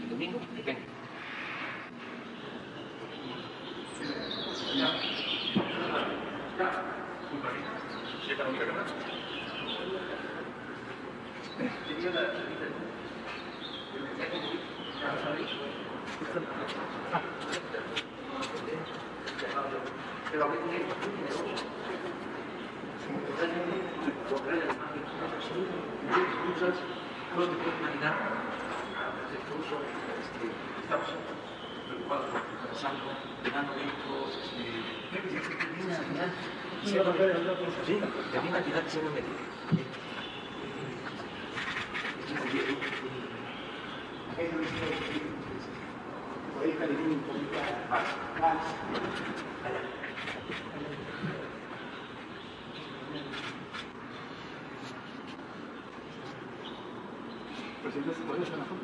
el domingo, depende. Estamos preocupados por pasando, llenando vehículos, sí, también la entidad que se me metió. Presidente, ¿se puede hacer una foto?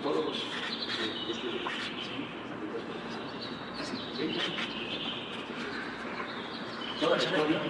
Todos los toda la historia.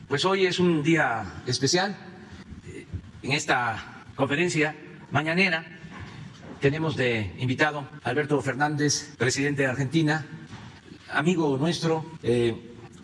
Pues hoy es un día especial. En esta conferencia mañanera tenemos de invitado a Alberto Fernández, presidente de Argentina, amigo nuestro,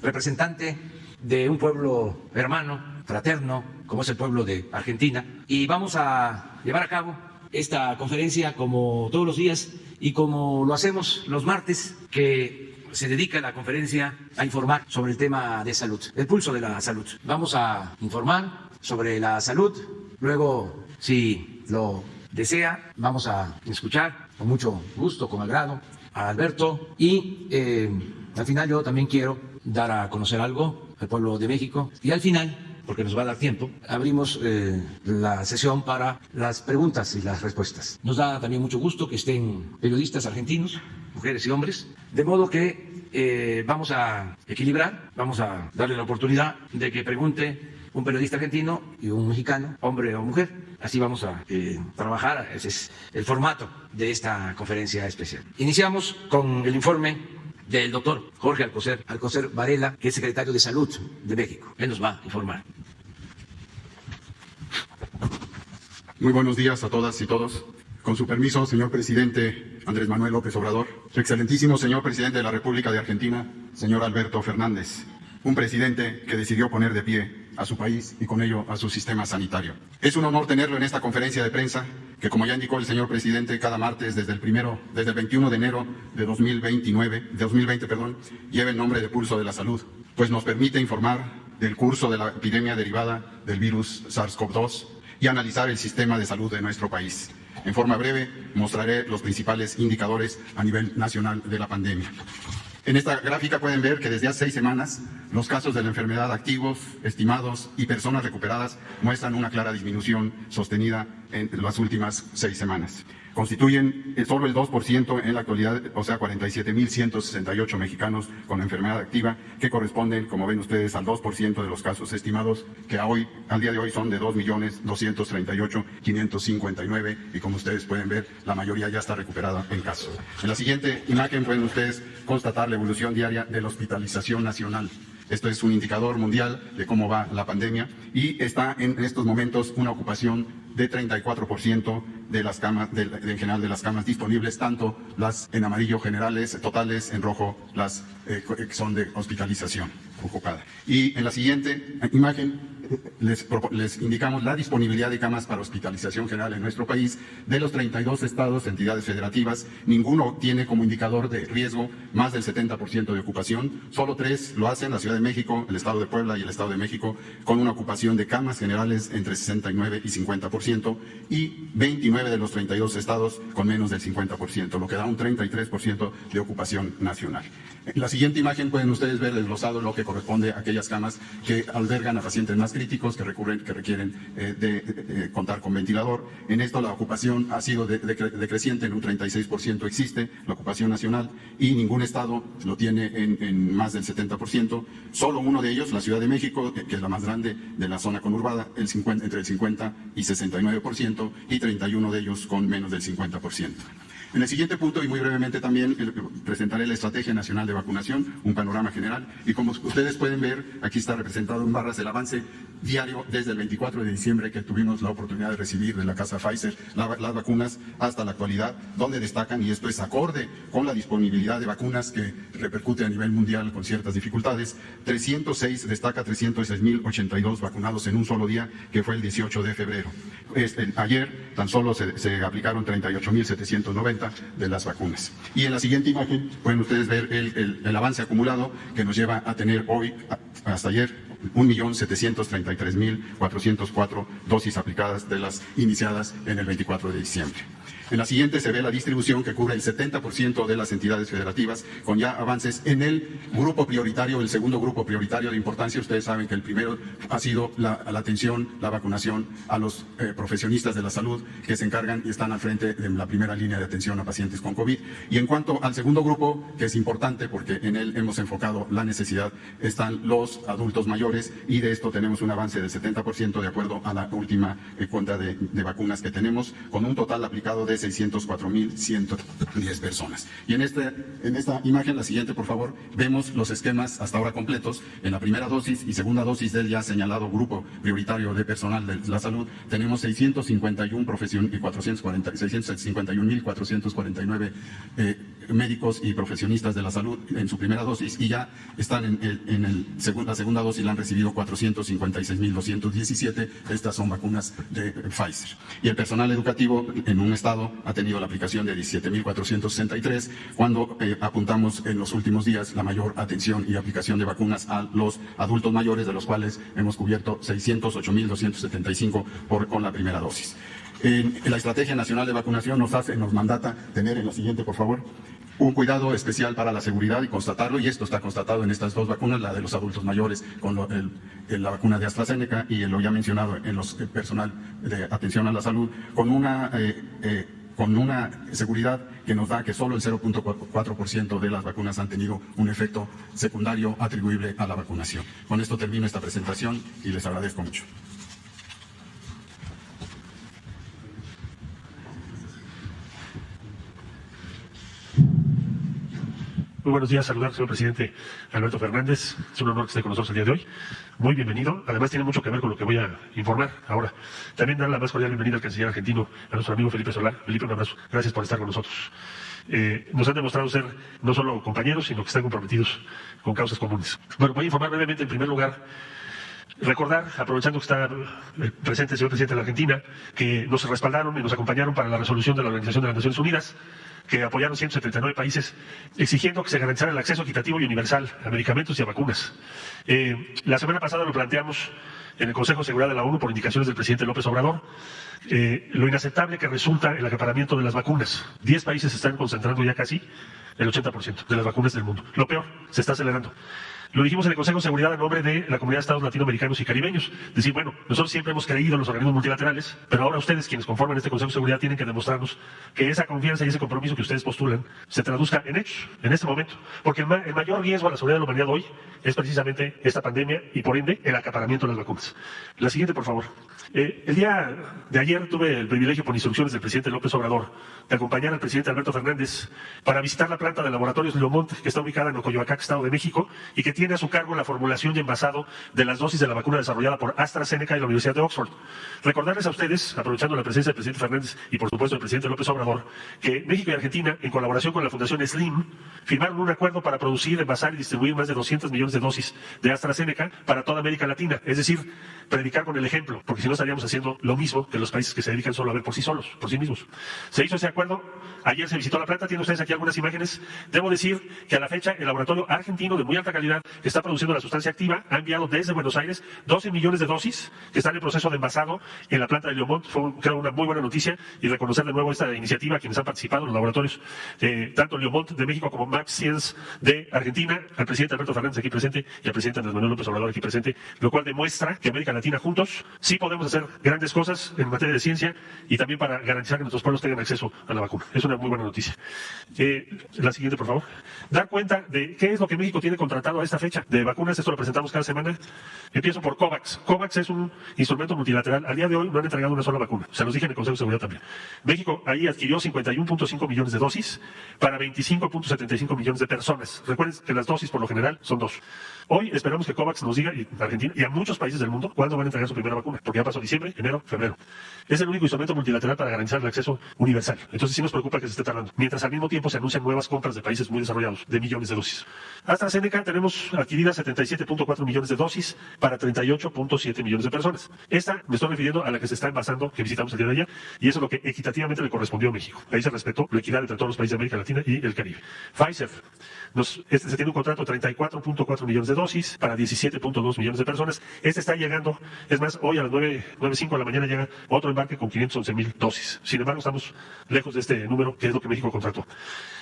representante de un pueblo hermano, fraterno, como es el pueblo de Argentina. Y vamos a llevar a cabo esta conferencia como todos los días y como lo hacemos los martes, que se dedica la conferencia a informar sobre el tema de salud, el pulso de la salud. Vamos a informar sobre la salud, luego, si lo desea, vamos a escuchar con mucho gusto, con agrado, a Alberto y al final yo también quiero dar a conocer algo al pueblo de México y al final, porque nos va a dar tiempo, abrimos la sesión para las preguntas y las respuestas. Nos da también mucho gusto que estén periodistas argentinos, mujeres y hombres, de modo que vamos a equilibrar, vamos a darle la oportunidad de que pregunte un periodista argentino y un mexicano, hombre o mujer. Así vamos a trabajar, ese es el formato de esta conferencia especial. Iniciamos con el informe del doctor Jorge Alcocer Varela, que es secretario de Salud de México. Él nos va a informar. Muy buenos días a todas y todos. Con su permiso, señor presidente Andrés Manuel López Obrador, su excelentísimo señor presidente de la República de Argentina, señor Alberto Fernández, un presidente que decidió poner de pie a su país y con ello a su sistema sanitario. Es un honor tenerlo en esta conferencia de prensa que, como ya indicó el señor presidente, cada martes desde el 21 de enero de 2020, lleva el nombre de Pulso de la Salud, pues nos permite informar del curso de la epidemia derivada del virus SARS-CoV-2 y analizar el sistema de salud de nuestro país. En forma breve, mostraré los principales indicadores a nivel nacional de la pandemia. En esta gráfica pueden ver que desde hace 6 semanas los casos de la enfermedad activos, estimados y personas recuperadas muestran una clara disminución sostenida en las últimas 6 semanas. Constituyen solo el 2% en la actualidad, o sea, 47.168 mexicanos con enfermedad activa, que corresponden, como ven ustedes, al 2% de los casos estimados, que al día de hoy son de 2.238.559, y como ustedes pueden ver, la mayoría ya está recuperada en casa. En la siguiente imagen pueden ustedes constatar la evolución diaria de la hospitalización nacional. Esto es un indicador mundial de cómo va la pandemia y está en estos momentos una ocupación de 34% de las camas, en general de las camas disponibles, tanto las en amarillo generales, totales, en rojo las que son de hospitalización ocupada. Y en la siguiente imagen les indicamos la disponibilidad de camas para hospitalización general en nuestro país. De los 32 estados, entidades federativas, ninguno tiene como indicador de riesgo más del 70% de ocupación. Solo 3 lo hacen, la Ciudad de México, el Estado de Puebla y el Estado de México, con una ocupación de camas generales entre 69 y 50%, y 29 de los 32 estados con menos del 50%, lo que da un 33% de ocupación nacional. En la siguiente imagen pueden ustedes ver desglosado lo que corresponde a aquellas camas que albergan a pacientes más críticos que requieren contar con ventilador. En esto la ocupación ha sido decreciente, en un 36% existe la ocupación nacional y ningún estado lo tiene en más del 70%. Solo uno de ellos, la Ciudad de México, que es la más grande de la zona conurbada, entre el 50 y 69%, y 31 de ellos con menos del 50%. En el siguiente punto, y muy brevemente también, presentaré la Estrategia Nacional de Vacunación, un panorama general, y como ustedes pueden ver, aquí está representado en barras el avance diario desde el 24 de diciembre que tuvimos la oportunidad de recibir de la casa Pfizer las vacunas hasta la actualidad, donde destacan, y esto es acorde con la disponibilidad de vacunas que repercute a nivel mundial con ciertas dificultades, 306.082 vacunados en un solo día, que fue el 18 de febrero. Ayer tan solo se aplicaron 38.790 de las vacunas. Y en la siguiente imagen pueden ustedes ver el avance acumulado que nos lleva a tener hoy, hasta ayer, 1.733.404 dosis aplicadas de las iniciadas en el 24 de diciembre. En la siguiente se ve la distribución que cubre el 70% de las entidades federativas, con ya avances en el grupo prioritario, el segundo grupo prioritario de importancia. Ustedes saben que el primero ha sido la atención, la vacunación a los profesionistas de la salud que se encargan y están al frente de la primera línea de atención a pacientes con COVID. Y en cuanto al segundo grupo, que es importante porque en él hemos enfocado la necesidad, están los adultos mayores, y de esto tenemos un avance del 70% de acuerdo a la última cuenta de vacunas que tenemos, con un total aplicado de 604.110 personas. Y en esta imagen, la siguiente por favor, vemos los esquemas hasta ahora completos. En la primera dosis y segunda dosis del ya señalado grupo prioritario de personal de la salud, tenemos 651.449 médicos y profesionistas de la salud en su primera dosis, y ya están la segunda dosis la han recibido 456.217. Estas son vacunas de Pfizer. Y el personal educativo en un estado ha tenido la aplicación de 17.463, cuando apuntamos en los últimos días la mayor atención y aplicación de vacunas a los adultos mayores, de los cuales hemos cubierto 608.275 con la primera dosis. En la Estrategia Nacional de Vacunación nos mandata tener, en la siguiente por favor, un cuidado especial para la seguridad y constatarlo, y esto está constatado en estas dos vacunas, la de los adultos mayores con la vacuna de AstraZeneca y lo ya mencionado en los personal de atención a la salud, con una seguridad que nos da que solo el 0.4% de las vacunas han tenido un efecto secundario atribuible a la vacunación. Con esto termino esta presentación y les agradezco mucho. Muy buenos días, saludar, señor presidente Alberto Fernández. Es un honor que esté con nosotros el día de hoy. Muy bienvenido. Además, tiene mucho que ver con lo que voy a informar ahora. También dar la más cordial bienvenida al canciller argentino, a nuestro amigo Felipe Solá. Felipe, un abrazo. Gracias por estar con nosotros. Nos han demostrado ser no solo compañeros, sino que están comprometidos con causas comunes. Bueno, voy a informar brevemente, en primer lugar, recordar, aprovechando que está presente el señor presidente de la Argentina, que nos respaldaron y nos acompañaron para la resolución de la Organización de las Naciones Unidas, que apoyaron 179 países exigiendo que se garantizara el acceso equitativo y universal a medicamentos y a vacunas. La semana pasada lo planteamos en el Consejo de Seguridad de la ONU por indicaciones del presidente López Obrador, lo inaceptable que resulta el acaparamiento de las vacunas. 10 países están concentrando ya casi el 80% de las vacunas del mundo. Lo peor, se está acelerando. Lo dijimos en el Consejo de Seguridad en nombre de la Comunidad de Estados Latinoamericanos y Caribeños. Decir, bueno, nosotros siempre hemos creído en los organismos multilaterales, pero ahora ustedes, quienes conforman este Consejo de Seguridad, tienen que demostrarnos que esa confianza y ese compromiso que ustedes postulan se traduzca en hechos, en este momento. Porque el mayor riesgo a la seguridad de la humanidad hoy es precisamente esta pandemia y, por ende, el acaparamiento de las vacunas. La siguiente, por favor. El día de ayer tuve el privilegio, por instrucciones del presidente López Obrador, de acompañar al presidente Alberto Fernández para visitar la planta de laboratorios Leomont, que está ubicada en Ocoyoacán, Estado de México, y que tiene tiene a su cargo la formulación y envasado de las dosis de la vacuna desarrollada por AstraZeneca y la Universidad de Oxford. Recordarles a ustedes, aprovechando la presencia del presidente Fernández y por supuesto del presidente López Obrador, que México y Argentina, en colaboración con la Fundación Slim, firmaron un acuerdo para producir, envasar y distribuir más de 200 millones de dosis de AstraZeneca para toda América Latina. Es decir, predicar con el ejemplo, porque si no estaríamos haciendo lo mismo que los países que se dedican solo a ver por sí solos, por sí mismos. Se hizo ese acuerdo, ayer se visitó la planta, tienen ustedes aquí algunas imágenes. Debo decir que a la fecha el laboratorio argentino de muy alta calidad que está produciendo la sustancia activa ha enviado desde Buenos Aires 12 millones de dosis que están en proceso de envasado en la planta de Leomont. Fue, creo, una muy buena noticia y reconocer de nuevo esta iniciativa a quienes han participado en los laboratorios, tanto Leomont de México como Max Science de Argentina, al presidente Alberto Fernández aquí presente y al presidente Andrés Manuel López Obrador aquí presente, lo cual demuestra que América Latina juntos sí podemos hacer grandes cosas en materia de ciencia y también para garantizar que nuestros pueblos tengan acceso a la vacuna. Es una muy buena noticia. La siguiente, por favor. Dar cuenta de qué es lo que México tiene contratado a esta fecha de vacunas. Esto lo presentamos cada semana. Empiezo por COVAX. COVAX es un instrumento multilateral. Al día de hoy no han entregado una sola vacuna. Se los dije en el Consejo de Seguridad también. México ahí adquirió 51.5 millones de dosis para 25.75 millones de personas. Recuerden que las dosis por lo general son 2. Hoy esperamos que COVAX nos diga, y Argentina y a muchos países del mundo, cuándo van a entregar su primera vacuna, porque ya pasó diciembre, enero, febrero. Es el único instrumento multilateral para garantizar el acceso universal. Entonces sí nos preocupa que se esté tardando. Mientras al mismo tiempo se anuncian nuevas compras de países muy desarrollados, de millones de dosis. AstraZeneca tenemos adquiridas 77.4 millones de dosis para 38.7 millones de personas. Esta me estoy refiriendo a la que se está envasando, que visitamos el día de ayer, y eso es lo que equitativamente le correspondió a México. Ahí se respetó la equidad entre todos los países de América Latina y el Caribe. Pfizer, se tiene un contrato de 34.4 millones de dosis para 17.2 millones de personas. Este está llegando, es más, hoy a las 9:05 de la mañana llega otro embarque con 511,000 dosis. Sin embargo, estamos lejos de este número, que es lo que México contrató.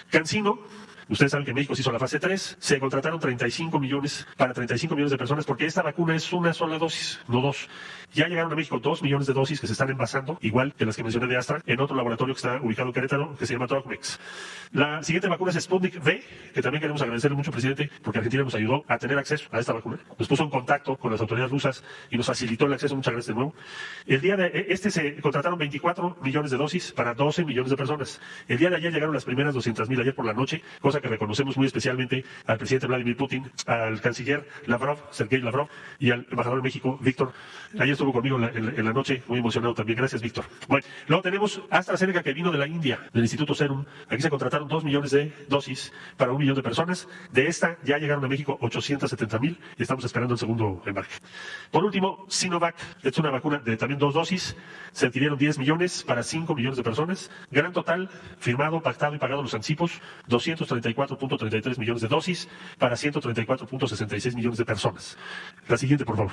CanSino, ustedes saben que México se hizo la fase 3, se contrataron 35 millones para 35 millones de personas porque esta vacuna es una sola dosis, no 2. Ya llegaron a México 2 millones de dosis que se están envasando, igual que las que mencioné de Astra, en otro laboratorio que está ubicado en Querétaro, que se llama Trocmex. La siguiente vacuna es Sputnik V, que también queremos agradecerle mucho, presidente, porque Argentina nos ayudó a tener acceso a esta vacuna. Nos puso en contacto con las autoridades rusas y nos facilitó el acceso. Muchas gracias de nuevo. El día de se contrataron 24 millones de dosis para 12 millones de personas. El día de ayer llegaron las primeras 200,000 ayer por la noche, cosa que reconocemos muy especialmente al presidente Vladimir Putin, al canciller Lavrov, Sergei Lavrov, y al embajador de México, Víctor. Ayer estuvo conmigo en la noche, muy emocionado también. Gracias, Víctor. Bueno, luego tenemos AstraZeneca, que vino de la India, del Instituto Serum. Aquí se contrataron 2 millones de dosis para 1 millón de personas. De esta ya llegaron a México 870,000 y estamos esperando el segundo embarque. Por último, Sinovac, es una vacuna de también 2 dosis. Se adquirieron 10 millones para 5 millones de personas. Gran total, firmado, pactado y pagado los anticipos, 234.33 millones de dosis para 134.66 millones de personas. La siguiente, por favor.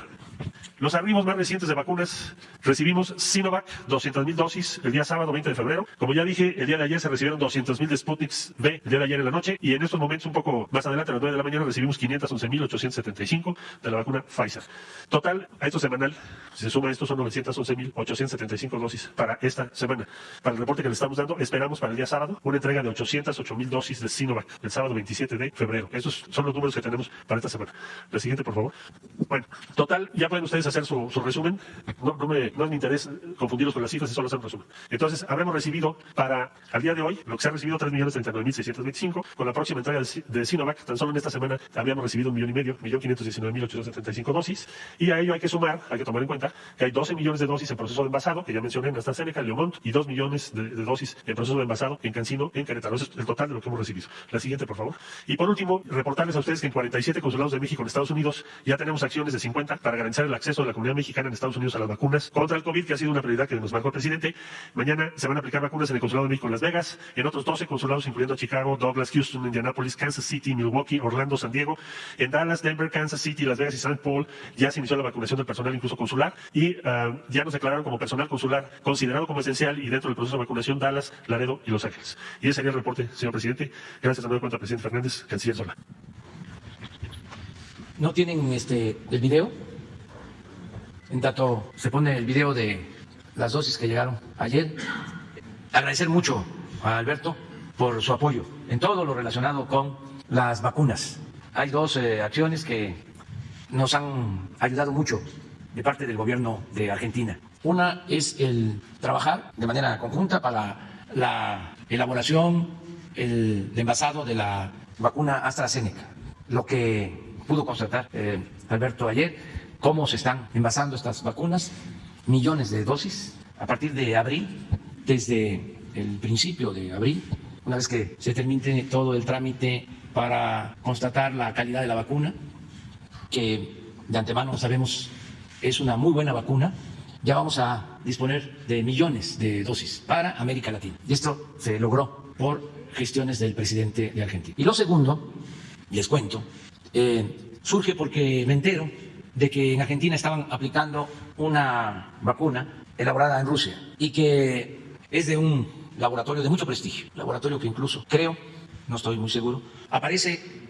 Los arribos más recientes de vacunas, recibimos Sinovac, 200,000 dosis el día sábado 20 de febrero. Como ya dije, el día de ayer se recibieron 200,000 de Sputnik V el día de ayer en la noche, y en estos momentos, un poco más adelante, a las 9 de la mañana, recibimos 511,875 de la vacuna Pfizer. Total, a esto semanal, si se suma esto, son 911,875 dosis para esta semana. Para el reporte que le estamos dando, esperamos para el día sábado una entrega de 808,000 dosis de Sinovac, el sábado 27 de febrero. Esos son los números que tenemos para esta semana. La siguiente, por favor. Bueno, total, ya pueden ustedes hacer su resumen. No es mi interés confundirlos con las cifras, es solo hacer un resumen. Entonces, habremos recibido para, al día de hoy, lo que se ha recibido, 3.039.625. Con la próxima entrega de Sinovac, tan solo en esta semana habíamos recibido 1,5 millones, 1.519.875 dosis. Y a ello hay que sumar, hay que tomar en cuenta que hay 12 millones de dosis en proceso de envasado, que ya mencioné en AstraZeneca, en Leomont, y 2 millones de dosis en proceso de envasado en CanSino, en Querétaro. Ese es el total de lo que hemos recibido. La siguiente, por favor. Y por último, reportarles a ustedes que en 47 consulados de México en Estados Unidos ya tenemos acciones de 50 para garantizar el acceso de la comunidad mexicana en Estados Unidos a las vacunas contra el COVID, que ha sido una prioridad que nos marcó el presidente. Mañana se van a aplicar vacunas en el Consulado de México en Las Vegas, en otros 12 consulados, incluyendo Chicago, Douglas, Houston, Indianapolis, Kansas City, Milwaukee, Orlando, San Diego. En Dallas, Denver, Kansas City, Las Vegas y St. Paul ya se inició la vacunación del personal, incluso consular, y ya nos declararon como personal consular considerado como esencial, y dentro del proceso de vacunación Dallas, Laredo y Los Ángeles. Y ese sería el reporte, señor presidente. Gracias a nueva cuenta al presidente Fernández, canciller Solá. ¿No tienen el video? En tanto se pone el video de las dosis que llegaron ayer. Agradecer mucho a Alberto por su apoyo en todo lo relacionado con las vacunas. Hay 2 acciones que nos han ayudado mucho de parte del gobierno de Argentina. Una es el trabajar de manera conjunta para la elaboración, el envasado de la vacuna AstraZeneca. Lo que pudo constatar Alberto ayer, cómo se están envasando estas vacunas, millones de dosis a partir de abril, desde el principio de abril, una vez que se termine todo el trámite para constatar la calidad de la vacuna, que de antemano sabemos es una muy buena vacuna. Ya vamos a disponer de millones de dosis para América Latina. Y esto se logró por gestiones del presidente de Argentina. Y lo segundo, les cuento, surge porque me entero de que en Argentina estaban aplicando una vacuna elaborada en Rusia y que es de un laboratorio de mucho prestigio, laboratorio que incluso creo, no estoy muy seguro, aparece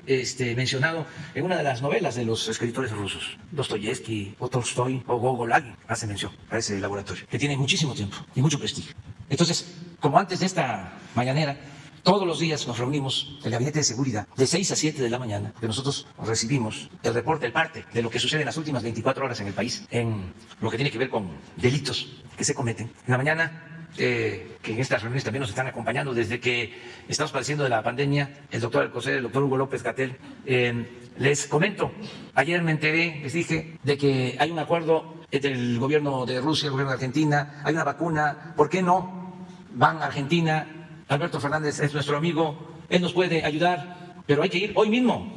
mencionado en una de las novelas de los escritores rusos, Dostoyevsky, o Tolstoy, o Gogol, alguien hace mención a ese laboratorio, que tiene muchísimo tiempo y mucho prestigio. Entonces, como antes de esta mañanera, todos los días nos reunimos el Gabinete de Seguridad de 6 a 7 de la mañana, que nosotros recibimos el reporte, el parte de lo que sucede en las últimas 24 horas en el país, en lo que tiene que ver con delitos que se cometen. En la mañana, que en estas reuniones también nos están acompañando desde que estamos padeciendo de la pandemia, el doctor Alcocer, el doctor Hugo López-Gatell. Les comento, ayer me enteré, les dije, de que hay un acuerdo entre el gobierno de Rusia y el gobierno de Argentina, hay una vacuna, ¿por qué no van a Argentina? Alberto Fernández es nuestro amigo, él nos puede ayudar, pero hay que ir hoy mismo.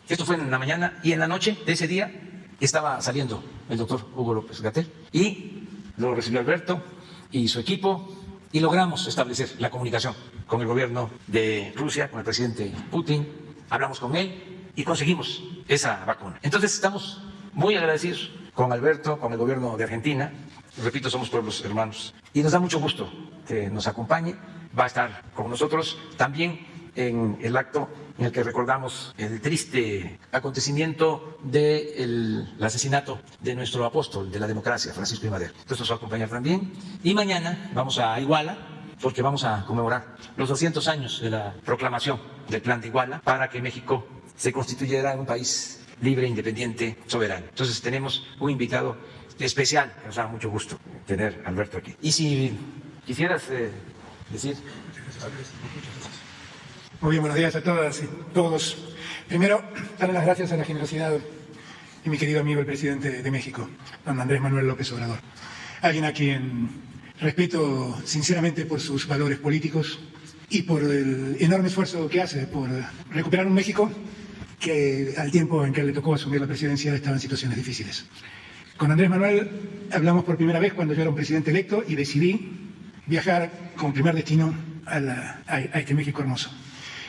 Esto fue en la mañana y en la noche de ese día estaba saliendo el doctor Hugo López-Gatell y lo recibió Alberto y su equipo y logramos establecer la comunicación con el gobierno de Rusia, con el presidente Putin, hablamos con él y conseguimos esa vacuna. Entonces estamos muy agradecidos con Alberto, con el gobierno de Argentina, repito, somos pueblos hermanos y nos da mucho gusto que nos acompañe, va a estar con nosotros también en el acto en el que recordamos el triste acontecimiento del asesinato de nuestro apóstol de la democracia, Francisco I. Madero. Entonces nos va a acompañar también. Y mañana vamos a Iguala, porque vamos a conmemorar los 200 años de la proclamación del Plan de Iguala para que México se constituyera en un país libre, independiente, soberano. Entonces tenemos un invitado especial, que nos da mucho gusto tener a Alberto aquí. Y si quisieras decir... Muy bien, buenos días a todas y todos. Primero, darle las gracias a la generosidad de mi querido amigo el presidente de México, don Andrés Manuel López Obrador. Alguien a quien respeto sinceramente por sus valores políticos y por el enorme esfuerzo que hace por recuperar un México que al tiempo en que le tocó asumir la presidencia estaba en situaciones difíciles. Con Andrés Manuel hablamos por primera vez cuando yo era un presidente electo y decidí viajar como primer destino a este México hermoso,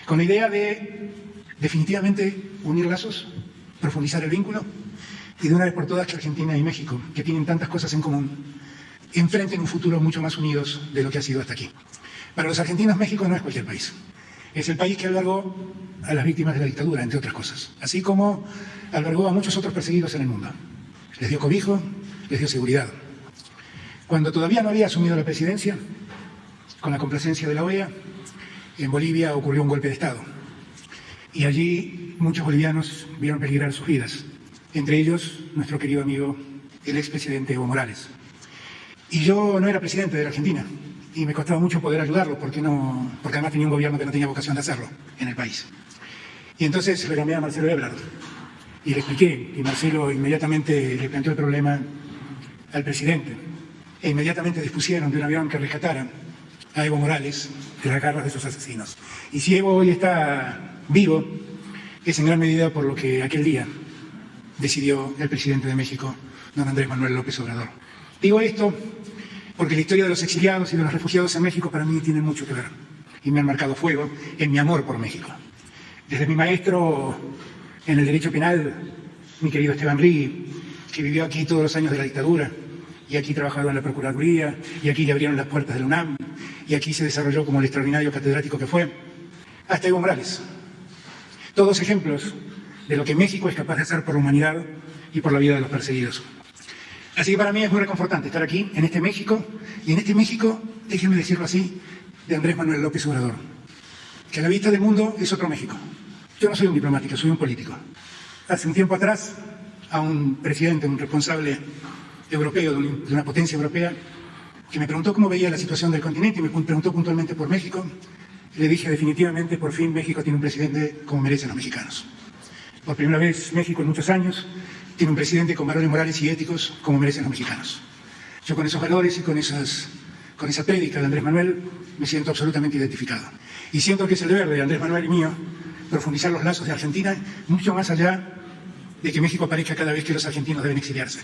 con la idea de definitivamente unir lazos, profundizar el vínculo y de una vez por todas que Argentina y México, que tienen tantas cosas en común, enfrenten un futuro mucho más unidos de lo que ha sido hasta aquí. Para los argentinos, México no es cualquier país. Es el país que albergó a las víctimas de la dictadura, entre otras cosas, así como albergó a muchos otros perseguidos en el mundo. Les dio cobijo, les dio seguridad. Cuando todavía no había asumido la presidencia, con la complacencia de la OEA, en Bolivia ocurrió un golpe de Estado. Y allí muchos bolivianos vieron peligrar sus vidas, entre ellos nuestro querido amigo, el expresidente Evo Morales. Y yo no era presidente de la Argentina, y me costaba mucho poder ayudarlo, porque además tenía un gobierno que no tenía vocación de hacerlo en el país. Y entonces le llamé a Marcelo Ebrard, y le expliqué, y Marcelo inmediatamente le planteó el problema al presidente, e inmediatamente dispusieron de un avión que rescatara a Evo Morales de las garras de sus asesinos. Y si Evo hoy está vivo, es en gran medida por lo que aquel día decidió el presidente de México, don Andrés Manuel López Obrador. Digo esto porque la historia de los exiliados y de los refugiados en México para mí tiene mucho que ver y me han marcado fuego en mi amor por México. Desde mi maestro en el derecho penal, mi querido Esteban Rigui, que vivió aquí todos los años de la dictadura, y aquí trabajaba en la Procuraduría, y aquí le abrieron las puertas de la UNAM, y aquí se desarrolló como el extraordinario catedrático que fue, hasta Evo Morales. Todos ejemplos de lo que México es capaz de hacer por la humanidad y por la vida de los perseguidos. Así que para mí es muy reconfortante estar aquí, en este México, y en este México, déjenme decirlo así, de Andrés Manuel López Obrador, que a la vista del mundo es otro México. Yo no soy un diplomático, soy un político. Hace un tiempo atrás, a un presidente, un responsable europeo, de una potencia europea, que me preguntó cómo veía la situación del continente y me preguntó puntualmente por México, le dije definitivamente, por fin México tiene un presidente como merecen los mexicanos. Por primera vez, México en muchos años tiene un presidente con valores morales y éticos como merecen los mexicanos. Yo con esos valores y con esa prédica de Andrés Manuel me siento absolutamente identificado. Y siento que es el deber de Andrés Manuel y mío profundizar los lazos de Argentina mucho más allá de que México aparezca cada vez que los argentinos deben exiliarse.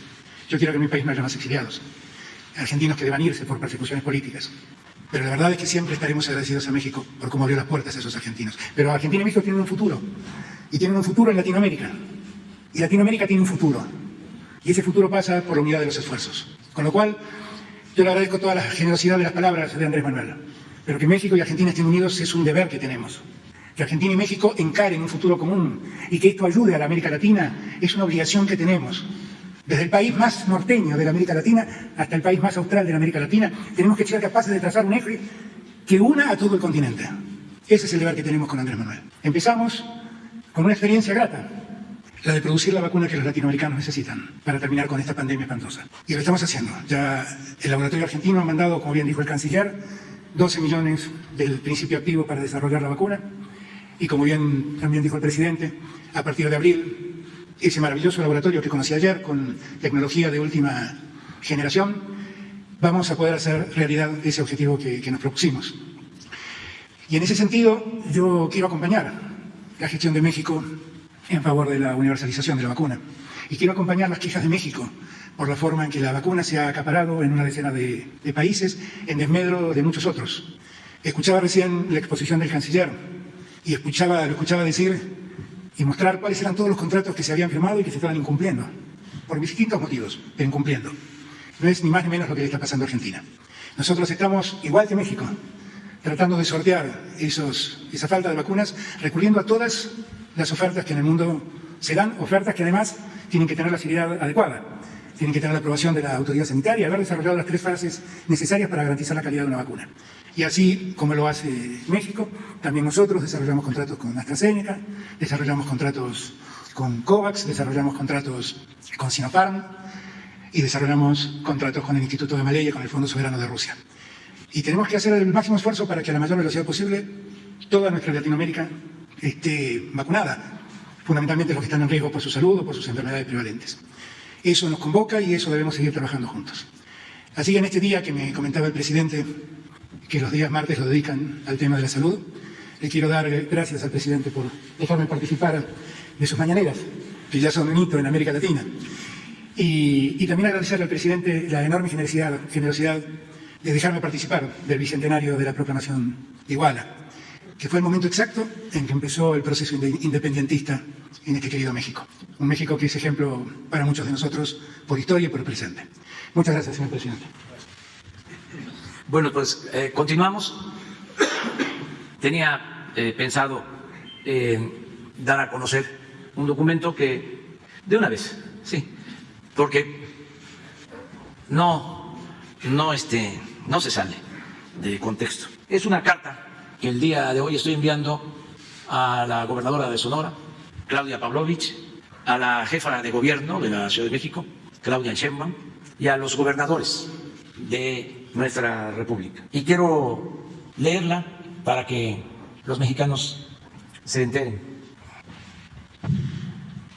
Yo quiero que en mi país no haya más exiliados, argentinos que deban irse por persecuciones políticas. Pero la verdad es que siempre estaremos agradecidos a México por cómo abrió las puertas a esos argentinos. Pero Argentina y México tienen un futuro. Y tienen un futuro en Latinoamérica. Y Latinoamérica tiene un futuro. Y ese futuro pasa por la unidad de los esfuerzos. Con lo cual, yo le agradezco toda la generosidad de las palabras de Andrés Manuel. Pero que México y Argentina estén unidos es un deber que tenemos. Que Argentina y México encaren un futuro común y que esto ayude a la América Latina es una obligación que tenemos. Desde el país más norteño de la América Latina hasta el país más austral de la América Latina, tenemos que ser capaces de trazar un eje que una a todo el continente. Ese es el deber que tenemos con Andrés Manuel. Empezamos con una experiencia grata, la de producir la vacuna que los latinoamericanos necesitan para terminar con esta pandemia espantosa. Y lo estamos haciendo. Ya el laboratorio argentino ha mandado, como bien dijo el canciller, 12 millones del principio activo para desarrollar la vacuna. Y como bien también dijo el presidente, a partir de abril, ese maravilloso laboratorio que conocí ayer, con tecnología de última generación, vamos a poder hacer realidad ese objetivo que nos propusimos. Y en ese sentido, yo quiero acompañar la gestión de México en favor de la universalización de la vacuna. Y quiero acompañar las quejas de México por la forma en que la vacuna se ha acaparado en una decena de países en desmedro de muchos otros. Escuchaba recién la exposición del canciller y lo escuchaba decir y mostrar cuáles eran todos los contratos que se habían firmado y que se estaban incumpliendo, por distintos motivos, pero incumpliendo. No es ni más ni menos lo que le está pasando a Argentina. Nosotros estamos, igual que México, tratando de sortear esa falta de vacunas, recurriendo a todas las ofertas que en el mundo se dan, ofertas que además tienen que tener la seriedad adecuada, tienen que tener la aprobación de la autoridad sanitaria, haber desarrollado las 3 fases necesarias para garantizar la calidad de una vacuna. Y así como lo hace México, también nosotros desarrollamos contratos con AstraZeneca, desarrollamos contratos con COVAX, desarrollamos contratos con Sinopharm y desarrollamos contratos con el Instituto de Maleya y con el Fondo Soberano de Rusia. Y tenemos que hacer el máximo esfuerzo para que a la mayor velocidad posible toda nuestra Latinoamérica esté vacunada, fundamentalmente los que están en riesgo por su salud o por sus enfermedades prevalentes. Eso nos convoca y eso debemos seguir trabajando juntos. Así que en este día que me comentaba el presidente, que los días martes lo dedican al tema de la salud, le quiero dar gracias al presidente por dejarme participar de sus mañaneras, que ya son un hito en América Latina. Y también agradecerle al presidente la enorme generosidad de dejarme participar del bicentenario de la proclamación de Iguala, que fue el momento exacto en que empezó el proceso independentista en este querido México. Un México que es ejemplo para muchos de nosotros por historia y por presente. Muchas gracias, señor presidente. Bueno, pues continuamos. Tenía pensado dar a conocer un documento que, de una vez, sí, porque no se sale de contexto. Es una carta que el día de hoy estoy enviando a la gobernadora de Sonora, Claudia Pavlovich, a la jefa de gobierno de la Ciudad de México, Claudia Sheinbaum, y a los gobernadores de nuestra República. Y quiero leerla para que los mexicanos se enteren.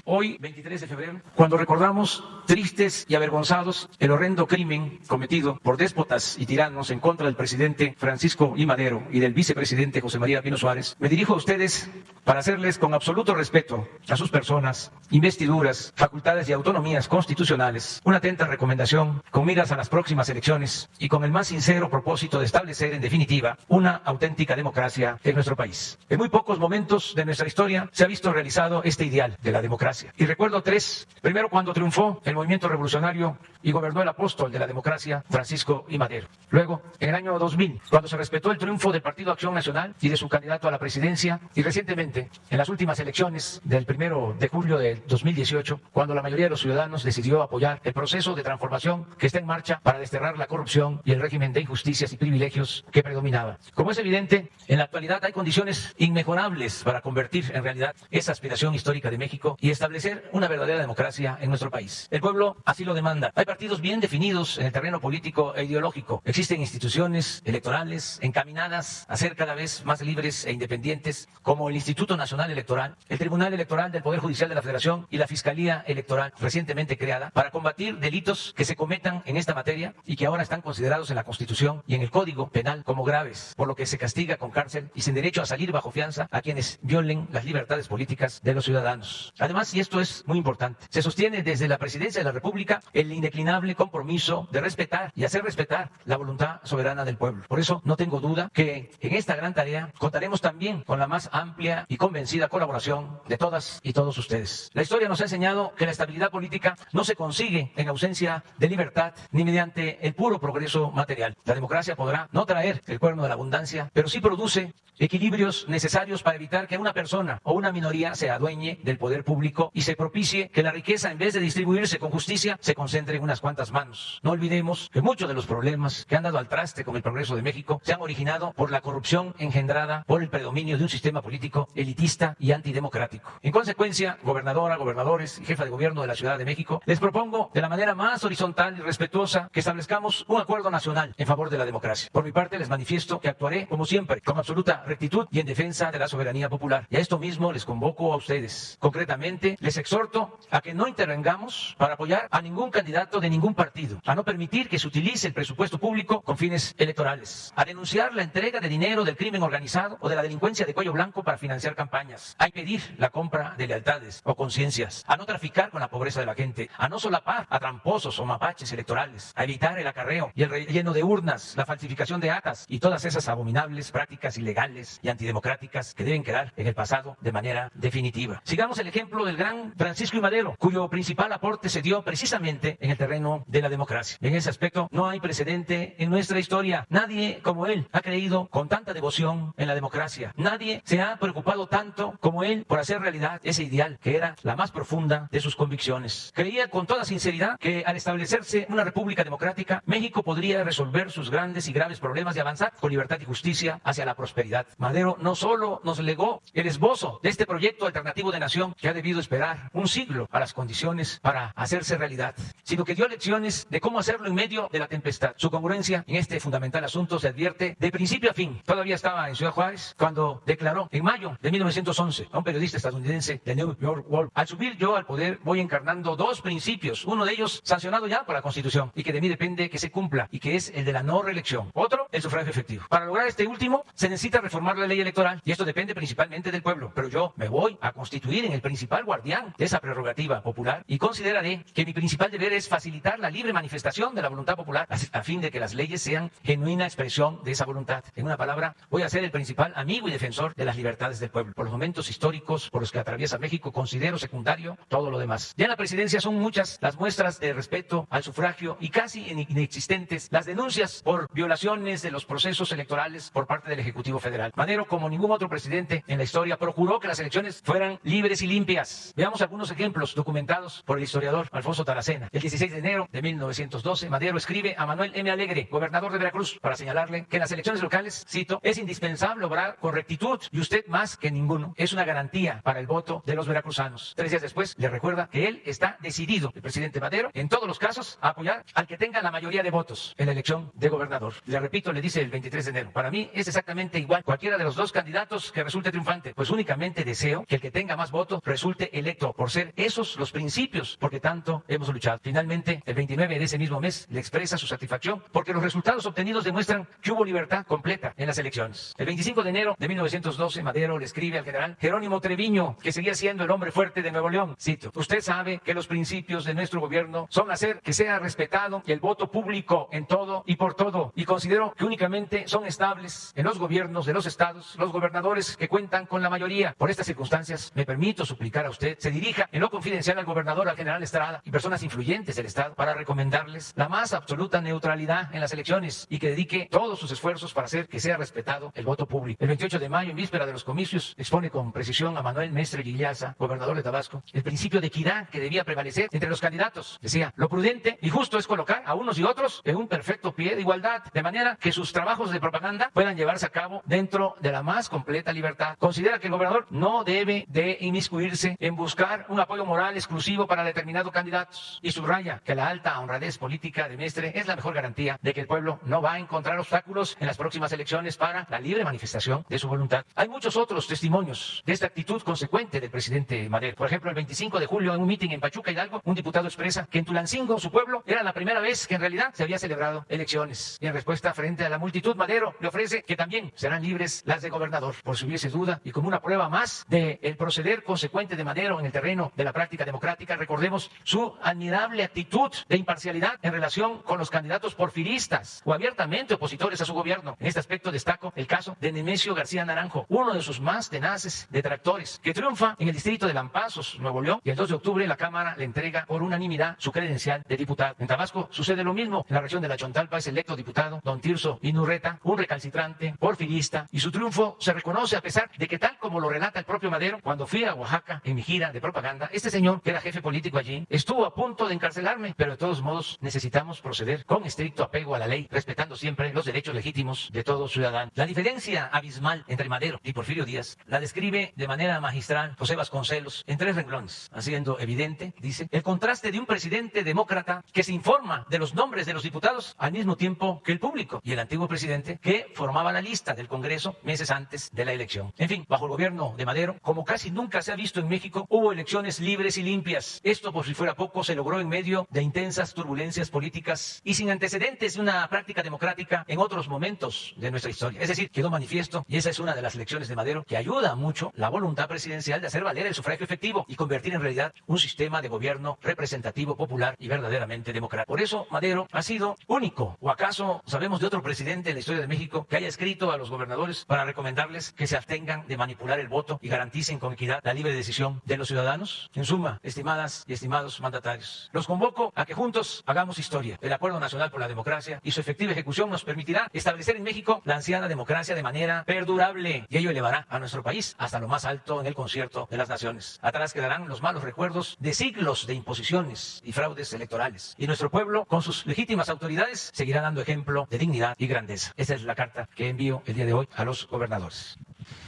Hoy, 23 de febrero, cuando recordamos tristes y avergonzados el horrendo crimen cometido por déspotas y tiranos en contra del presidente Francisco I. Madero y del vicepresidente José María Pino Suárez, me dirijo a ustedes para hacerles con absoluto respeto a sus personas, investiduras, facultades y autonomías constitucionales una atenta recomendación con miras a las próximas elecciones y con el más sincero propósito de establecer en definitiva una auténtica democracia en nuestro país. En muy pocos momentos de nuestra historia se ha visto realizado este ideal de la democracia. Y recuerdo 3. Primero, cuando triunfó el movimiento revolucionario y gobernó el apóstol de la democracia, Francisco I. Madero. Luego, en el año 2000, cuando se respetó el triunfo del Partido Acción Nacional y de su candidato a la presidencia. Y recientemente, en las últimas elecciones del 1 de julio de 2018, cuando la mayoría de los ciudadanos decidió apoyar el proceso de transformación que está en marcha para desterrar la corrupción y el régimen de injusticias y privilegios que predominaba. Como es evidente, en la actualidad hay condiciones inmejorables para convertir en realidad esa aspiración histórica de México y establecer una verdadera democracia en nuestro país. El El pueblo así lo demanda. Hay partidos bien definidos en el terreno político e ideológico. Existen instituciones electorales encaminadas a ser cada vez más libres e independientes, como el Instituto Nacional Electoral, el Tribunal Electoral del Poder Judicial de la Federación y la Fiscalía Electoral, recientemente creada, para combatir delitos que se cometan en esta materia y que ahora están considerados en la Constitución y en el Código Penal como graves, por lo que se castiga con cárcel y sin derecho a salir bajo fianza a quienes violen las libertades políticas de los ciudadanos. Además, y esto es muy importante, se sostiene desde la Presidencia de la República el indeclinable compromiso de respetar y hacer respetar la voluntad soberana del pueblo. Por eso no tengo duda que en esta gran tarea contaremos también con la más amplia y convencida colaboración de todas y todos ustedes. La historia nos ha enseñado que la estabilidad política no se consigue en ausencia de libertad ni mediante el puro progreso material. La democracia podrá no traer el cuerno de la abundancia, pero sí produce equilibrios necesarios para evitar que una persona o una minoría se adueñe del poder público y se propicie que la riqueza, en vez de distribuirse con justicia, se concentre en unas cuantas manos. No olvidemos que muchos de los problemas que han dado al traste con el progreso de México se han originado por la corrupción engendrada por el predominio de un sistema político elitista y antidemocrático. En consecuencia, gobernadora, gobernadores y jefa de gobierno de la Ciudad de México, les propongo de la manera más horizontal y respetuosa que establezcamos un acuerdo nacional en favor de la democracia. Por mi parte, les manifiesto que actuaré, como siempre, con absoluta rectitud y en defensa de la soberanía popular. Y a esto mismo les convoco a ustedes. Concretamente, les exhorto a que no intervengamos para apoyar a ningún candidato de ningún partido, a no permitir que se utilice el presupuesto público con fines electorales, a denunciar la entrega de dinero del crimen organizado o de la delincuencia de cuello blanco para financiar campañas, a impedir la compra de lealtades o conciencias, a no traficar con la pobreza de la gente, a no solapar a tramposos o mapaches electorales, a evitar el acarreo y el relleno de urnas, la falsificación de actas y todas esas abominables prácticas ilegales y antidemocráticas que deben quedar en el pasado de manera definitiva. Sigamos el ejemplo del gran Francisco I. Madero, cuyo principal aporte se dio precisamente en el terreno de la democracia. En ese aspecto no hay precedente en nuestra historia. Nadie como él ha creído con tanta devoción en la democracia. Nadie se ha preocupado tanto como él por hacer realidad ese ideal que era la más profunda de sus convicciones. Creía con toda sinceridad que al establecerse una república democrática, México podría resolver sus grandes y graves problemas y avanzar con libertad y justicia hacia la prosperidad. Madero no solo nos legó el esbozo de este proyecto alternativo de nación que ha debido esperar un siglo a las condiciones para hacerse realidad, sino que dio lecciones de cómo hacerlo en medio de la tempestad. Su congruencia en este fundamental asunto se advierte de principio a fin. Todavía estaba en Ciudad Juárez cuando declaró en mayo de 1911 a un periodista estadounidense de New York World: al subir yo al poder voy encarnando dos principios, uno de ellos sancionado ya por la Constitución y que de mí depende que se cumpla, y que es el de la no reelección. Otro, el sufragio efectivo. Para lograr este último se necesita reformar la ley electoral y esto depende principalmente del pueblo, pero yo me voy a constituir en el principal guardián de esa prerrogativa popular y consideraré que mi principal deber es facilitar la libre manifestación de la voluntad popular a fin de que las leyes sean genuina expresión de esa voluntad. En una palabra, voy a ser el principal amigo y defensor de las libertades del pueblo. Por los momentos históricos por los que atraviesa México, considero secundario todo lo demás. Ya en la presidencia son muchas las muestras de respeto al sufragio y casi inexistentes las denuncias por violaciones de los procesos electorales por parte del Ejecutivo Federal. Madero, como ningún otro presidente en la historia, procuró que las elecciones fueran libres y limpias. Veamos algunos ejemplos documentados por el historiador Alfonso Taracena. El 16 de enero de 1912, Madero escribe a Manuel M. Alegre, gobernador de Veracruz, para señalarle que en las elecciones locales, cito, es indispensable obrar con rectitud y usted más que ninguno es una garantía para el voto de los veracruzanos. 3 días después le recuerda que él está decidido, el presidente Madero, en todos los casos a apoyar al que tenga la mayoría de votos en la elección de gobernador. Le repito, le dice el 23 de enero, para mí es exactamente igual cualquiera de los dos candidatos que resulte triunfante, pues únicamente deseo que el que tenga más votos resulte electo, por ser esos los principios porque tanto hemos luchado. Finalmente, el 29 de ese mismo mes le expresa su satisfacción porque los resultados obtenidos demuestran que hubo libertad completa en las elecciones. El 25 de enero de 1912, Madero le escribe al general Jerónimo Treviño, que seguía siendo el hombre fuerte de Nuevo León, cito, usted sabe que los principios de nuestro gobierno son hacer que sea respetado el voto público en todo y por todo, y considero que únicamente son estables en los gobiernos de los estados los gobernadores que cuentan con la mayoría. Por estas circunstancias, me permito suplicar a usted se dirija en lo confidencial al gobernador, al general Estrada y personas influyentes del estado para recomendarles la más absoluta neutralidad en las elecciones y que dedique todos sus esfuerzos para hacer que sea respetado el voto público. El 28 de mayo, en víspera de los comicios, expone con precisión a Manuel Mestre Illaza, gobernador de Tabasco, el principio de equidad que debía prevalecer entre los candidatos. Decía, lo prudente y justo es colocar a unos y otros en un perfecto pie de igualdad, de manera que sus trabajos de propaganda puedan llevarse a cabo dentro de la más completa libertad. Considera que el gobernador no debe de inmiscuirse en buscar un apoyo moral exclusivo para determinado presentando candidatos y subraya que la alta honradez política de Mestre es la mejor garantía de que el pueblo no va a encontrar obstáculos en las próximas elecciones para la libre manifestación de su voluntad. Hay muchos otros testimonios de esta actitud consecuente del presidente Madero. Por ejemplo, el 25 de julio en un mitin en Pachuca, Hidalgo, un diputado expresa que en Tulancingo, su pueblo, era la primera vez que en realidad se había celebrado elecciones. Y en respuesta frente a la multitud, Madero le ofrece que también serán libres las de gobernador. Por si hubiese duda y como una prueba más del proceder consecuente de Madero en el terreno de la práctica democrática, recordemos su admirable actitud de imparcialidad en relación con los candidatos porfiristas o abiertamente opositores a su gobierno. En este aspecto destaco el caso de Nemesio García Naranjo, uno de sus más tenaces detractores, que triunfa en el distrito de Lampazos, Nuevo León, y el 2 de octubre la Cámara le entrega por unanimidad su credencial de diputado. En Tabasco sucede lo mismo. En la región de la Chontalpa es electo diputado don Tirso Inurreta, un recalcitrante porfirista, y su triunfo se reconoce a pesar de que, tal como lo relata el propio Madero, cuando fui a Oaxaca en mi gira de propaganda, este señor, que era jefe político allí, estuvo a punto de encarcelarme, pero de todos modos necesitamos proceder con estricto apego a la ley, respetando siempre los derechos legítimos de todo ciudadano. La diferencia abismal entre Madero y Porfirio Díaz la describe de manera magistral José Vasconcelos en 3 renglones, haciendo evidente, dice, el contraste de un presidente demócrata que se informa de los nombres de los diputados al mismo tiempo que el público, y el antiguo presidente que formaba la lista del Congreso meses antes de la elección. En fin, bajo el gobierno de Madero, como casi nunca se ha visto en México, hubo elecciones libres y limpias. Esto, por si fuera poco, se logró en medio de intensas turbulencias políticas y sin antecedentes de una práctica democrática en otros momentos de nuestra historia. Es decir, quedó manifiesto, y esa es una de las lecciones de Madero, que ayuda mucho la voluntad presidencial de hacer valer el sufragio efectivo y convertir en realidad un sistema de gobierno representativo, popular y verdaderamente democrático. Por eso Madero ha sido único. ¿O acaso sabemos de otro presidente en la historia de México que haya escrito a los gobernadores para recomendarles que se abstengan de manipular el voto y garanticen con equidad la libre decisión de los ciudadanos? En suma, estimadas y estimados mandatarios, los convoco a que juntos hagamos historia. El Acuerdo Nacional por la Democracia y su efectiva ejecución nos permitirá establecer en México la ansiada democracia de manera perdurable, y ello elevará a nuestro país hasta lo más alto en el concierto de las naciones. Atrás quedarán los malos recuerdos de siglos de imposiciones y fraudes electorales, y nuestro pueblo, con sus legítimas autoridades, seguirá dando ejemplo de dignidad y grandeza. Esta es la carta que envío el día de hoy a los gobernadores.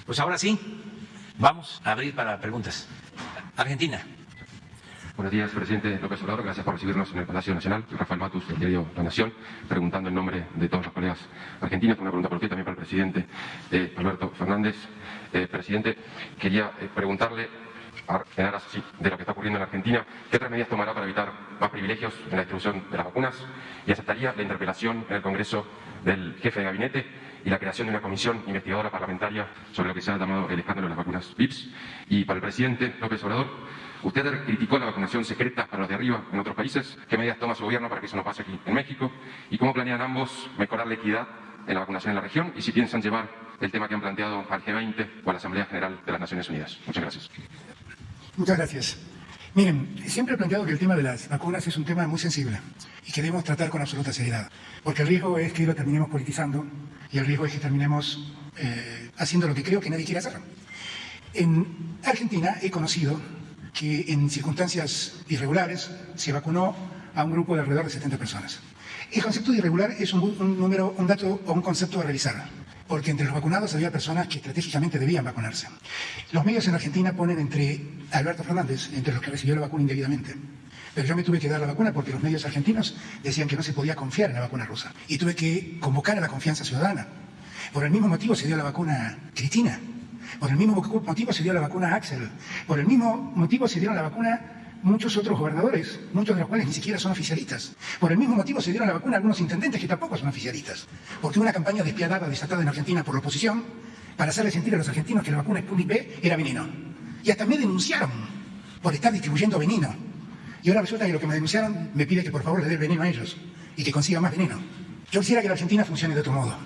Pues ahora sí, vamos a abrir para preguntas. Argentina. Buenos días, presidente López Obrador. Gracias por recibirnos en el Palacio Nacional. Soy Rafael Matus, del diario La Nación, preguntando en nombre de todos los colegas argentinos. Una pregunta por usted también para el presidente Alberto Fernández. Presidente, quería preguntarle, en aras de lo que está ocurriendo en la Argentina, ¿qué otras medidas tomará para evitar más privilegios en la distribución de las vacunas? ¿Y aceptaría la interpelación en el Congreso del jefe de gabinete y la creación de una comisión investigadora parlamentaria sobre lo que se ha llamado el escándalo de las vacunas VIPS? Y para el presidente López Obrador, usted criticó la vacunación secreta para los de arriba en otros países. ¿Qué medidas toma su gobierno para que eso no pase aquí en México? ¿Y cómo planean ambos mejorar la equidad en la vacunación en la región? Y si piensan llevar el tema que han planteado al G20 o a la Asamblea General de las Naciones Unidas. Muchas gracias. Muchas gracias. Miren, siempre he planteado que el tema de las vacunas es un tema muy sensible y que debemos tratar con absoluta seriedad, porque el riesgo es que lo terminemos politizando y el riesgo es que terminemos haciendo lo que creo que nadie quiere hacer. En Argentina he conocido que en circunstancias irregulares se vacunó a un grupo de alrededor de 70 personas. El concepto de irregular es un número, un dato o un concepto a revisar, porque entre los vacunados había personas que estratégicamente debían vacunarse. Los medios en Argentina ponen entre Alberto Fernández, entre los que recibió la vacuna indebidamente. Pero yo me tuve que dar la vacuna porque los medios argentinos decían que no se podía confiar en la vacuna rusa. Y tuve que convocar a la confianza ciudadana. Por el mismo motivo se dio la vacuna Cristina. Por el mismo motivo se dio la vacuna Axel. Por el mismo motivo se dieron la vacuna muchos otros gobernadores, muchos de los cuales ni siquiera son oficialistas. Por el mismo motivo se dieron la vacuna a algunos intendentes que tampoco son oficialistas. Porque una campaña despiadada, desatada en Argentina por la oposición, para hacerle sentir a los argentinos que la vacuna Sputnik V era veneno. Y hasta me denunciaron por estar distribuyendo veneno. Y ahora resulta que lo que me denunciaron me pide que por favor le dé el veneno a ellos y que consiga más veneno. Yo quisiera que la Argentina funcione de otro modo.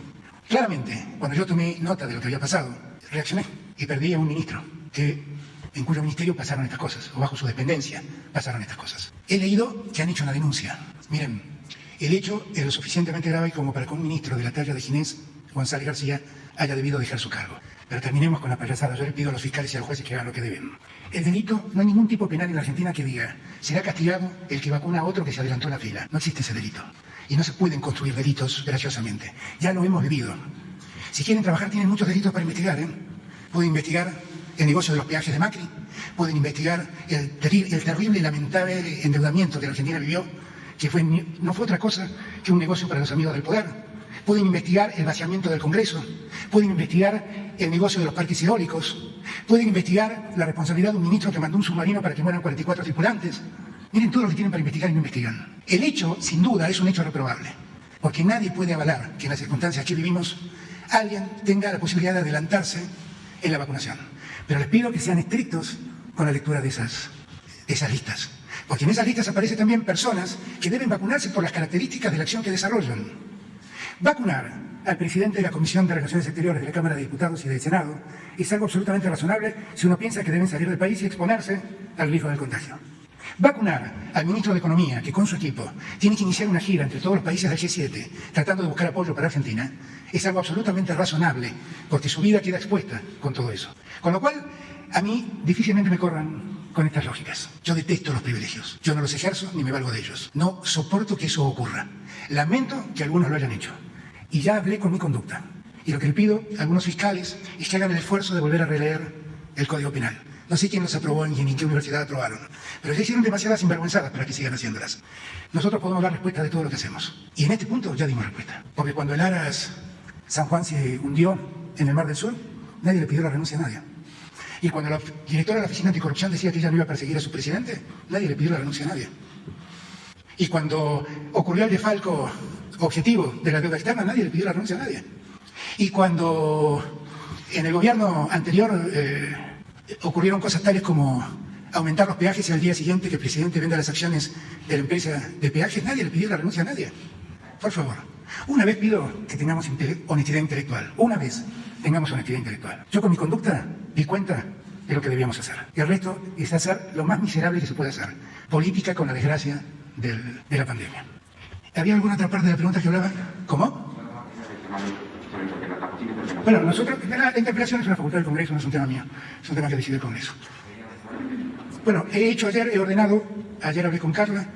Claramente, cuando yo tomé nota de lo que había pasado, reaccioné y perdí a un ministro en cuyo ministerio pasaron estas cosas, o bajo su dependencia pasaron estas cosas. He leído que han hecho una denuncia. Miren, el hecho es lo suficientemente grave como para que un ministro de la talla de Ginés González García haya debido dejar su cargo. Pero terminemos con la payasada. Yo le pido a los fiscales y a los jueces que hagan lo que deben. El delito, no hay ningún tipo penal en la Argentina que diga será castigado el que vacuna a otro que se adelantó en la fila. No existe ese delito. Y no se pueden construir delitos graciosamente. Ya lo hemos vivido. Si quieren trabajar, tienen muchos delitos para investigar, Pueden investigar el negocio de los peajes de Macri, pueden investigar el terrible y lamentable endeudamiento que la Argentina vivió, que no fue otra cosa que un negocio para los amigos del poder. Pueden investigar el vaciamiento del Congreso, pueden investigar el negocio de los parques eólicos, pueden investigar la responsabilidad de un ministro que mandó un submarino para que mueran 44 tripulantes. Miren todo lo que tienen para investigar y no investigan. El hecho, sin duda, es un hecho reprobable, porque nadie puede avalar que en las circunstancias que vivimos alguien tenga la posibilidad de adelantarse en la vacunación. Pero les pido que sean estrictos con la lectura de esas listas, porque en esas listas aparecen también personas que deben vacunarse por las características de la acción que desarrollan. Vacunar al presidente de la Comisión de Relaciones Exteriores de la Cámara de Diputados y del Senado es algo absolutamente razonable si uno piensa que deben salir del país y exponerse al riesgo del contagio. Vacunar al ministro de Economía, que con su equipo tiene que iniciar una gira entre todos los países del G7 tratando de buscar apoyo para Argentina, es algo absolutamente razonable, porque su vida queda expuesta con todo eso. Con lo cual, a mí difícilmente me corran con estas lógicas. Yo detesto los privilegios. Yo no los ejerzo ni me valgo de ellos. No soporto que eso ocurra. Lamento que algunos lo hayan hecho. Y ya hablé con mi conducta. Y lo que le pido a algunos fiscales es que hagan el esfuerzo de volver a releer el Código Penal. No sé quién los aprobó ni en qué universidad aprobaron, pero ya hicieron demasiadas sinvergüenzadas para que sigan haciéndolas. Nosotros podemos dar respuesta de todo lo que hacemos. Y en este punto ya dimos respuesta. Porque cuando el Aras San Juan se hundió en el Mar del Sur, nadie le pidió la renuncia a nadie. Y cuando la directora de la Oficina Anticorrupción decía que ella no iba a perseguir a su presidente, nadie le pidió la renuncia a nadie. Y cuando ocurrió el desfalco objetivo de la deuda externa, nadie le pidió la renuncia a nadie. Y cuando en el gobierno anterior ocurrieron cosas tales como aumentar los peajes y al día siguiente que el presidente venda las acciones de la empresa de peajes, nadie le pidió la renuncia a nadie. Por favor, una vez pido que tengamos honestidad intelectual. Una vez tengamos honestidad intelectual. Yo con mi conducta di cuenta de lo que debíamos hacer. Y el resto es hacer lo más miserable que se puede hacer. Política con la desgracia de la pandemia. ¿Había alguna otra parte de la pregunta que hablaba? ¿Cómo? Bueno, nosotros, la interpelación es una facultad del Congreso, no es un tema mío, es un tema que decide el Congreso. Bueno, he ordenado, ayer hablé con Carla,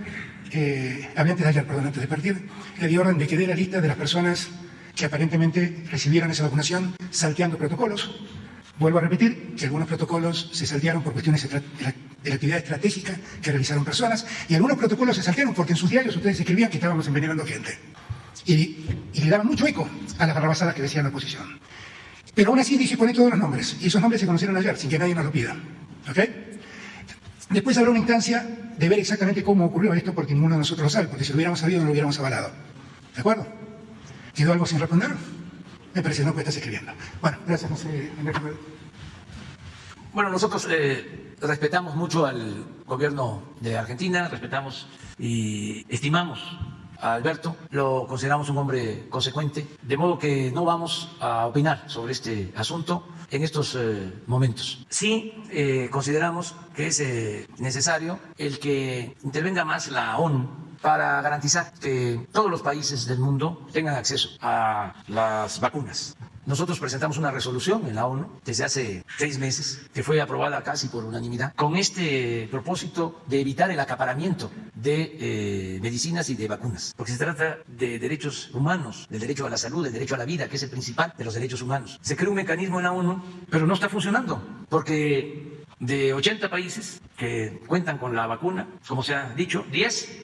hablé antes de ayer, perdón, antes de partir, le di orden de que dé la lista de las personas que aparentemente recibieron esa vacunación salteando protocolos. Vuelvo a repetir que algunos protocolos se saltearon por cuestiones de la actividad estratégica que realizaron personas y algunos protocolos se saltearon porque en sus diarios ustedes escribían que estábamos envenenando gente. Y le daban mucho eco a las barrabasadas que decía la oposición. Pero aún así dije poner todos los nombres, y esos nombres se conocieron ayer, sin que nadie nos lo pida. ¿Ok? Después habrá una instancia de ver exactamente cómo ocurrió esto, porque ninguno de nosotros lo sabe, porque si lo hubiéramos sabido no lo hubiéramos avalado. ¿De acuerdo? ¿Quedó algo sin responder? Me parece no, que estás escribiendo. Bueno, gracias, no sé. Bueno, nosotros respetamos mucho al gobierno de Argentina, respetamos y estimamos a Alberto, lo consideramos un hombre consecuente, de modo que no vamos a opinar sobre este asunto en estos momentos. Sí consideramos que es necesario el que intervenga más la ONU para garantizar que todos los países del mundo tengan acceso a las vacunas. Nosotros presentamos una resolución en la ONU desde hace 6 meses, que fue aprobada casi por unanimidad, con este propósito de evitar el acaparamiento de medicinas y de vacunas, porque se trata de derechos humanos, del derecho a la salud, del derecho a la vida, que es el principal de los derechos humanos. Se creó un mecanismo en la ONU, pero no está funcionando, porque de 80 países que cuentan con la vacuna, como se ha dicho, 10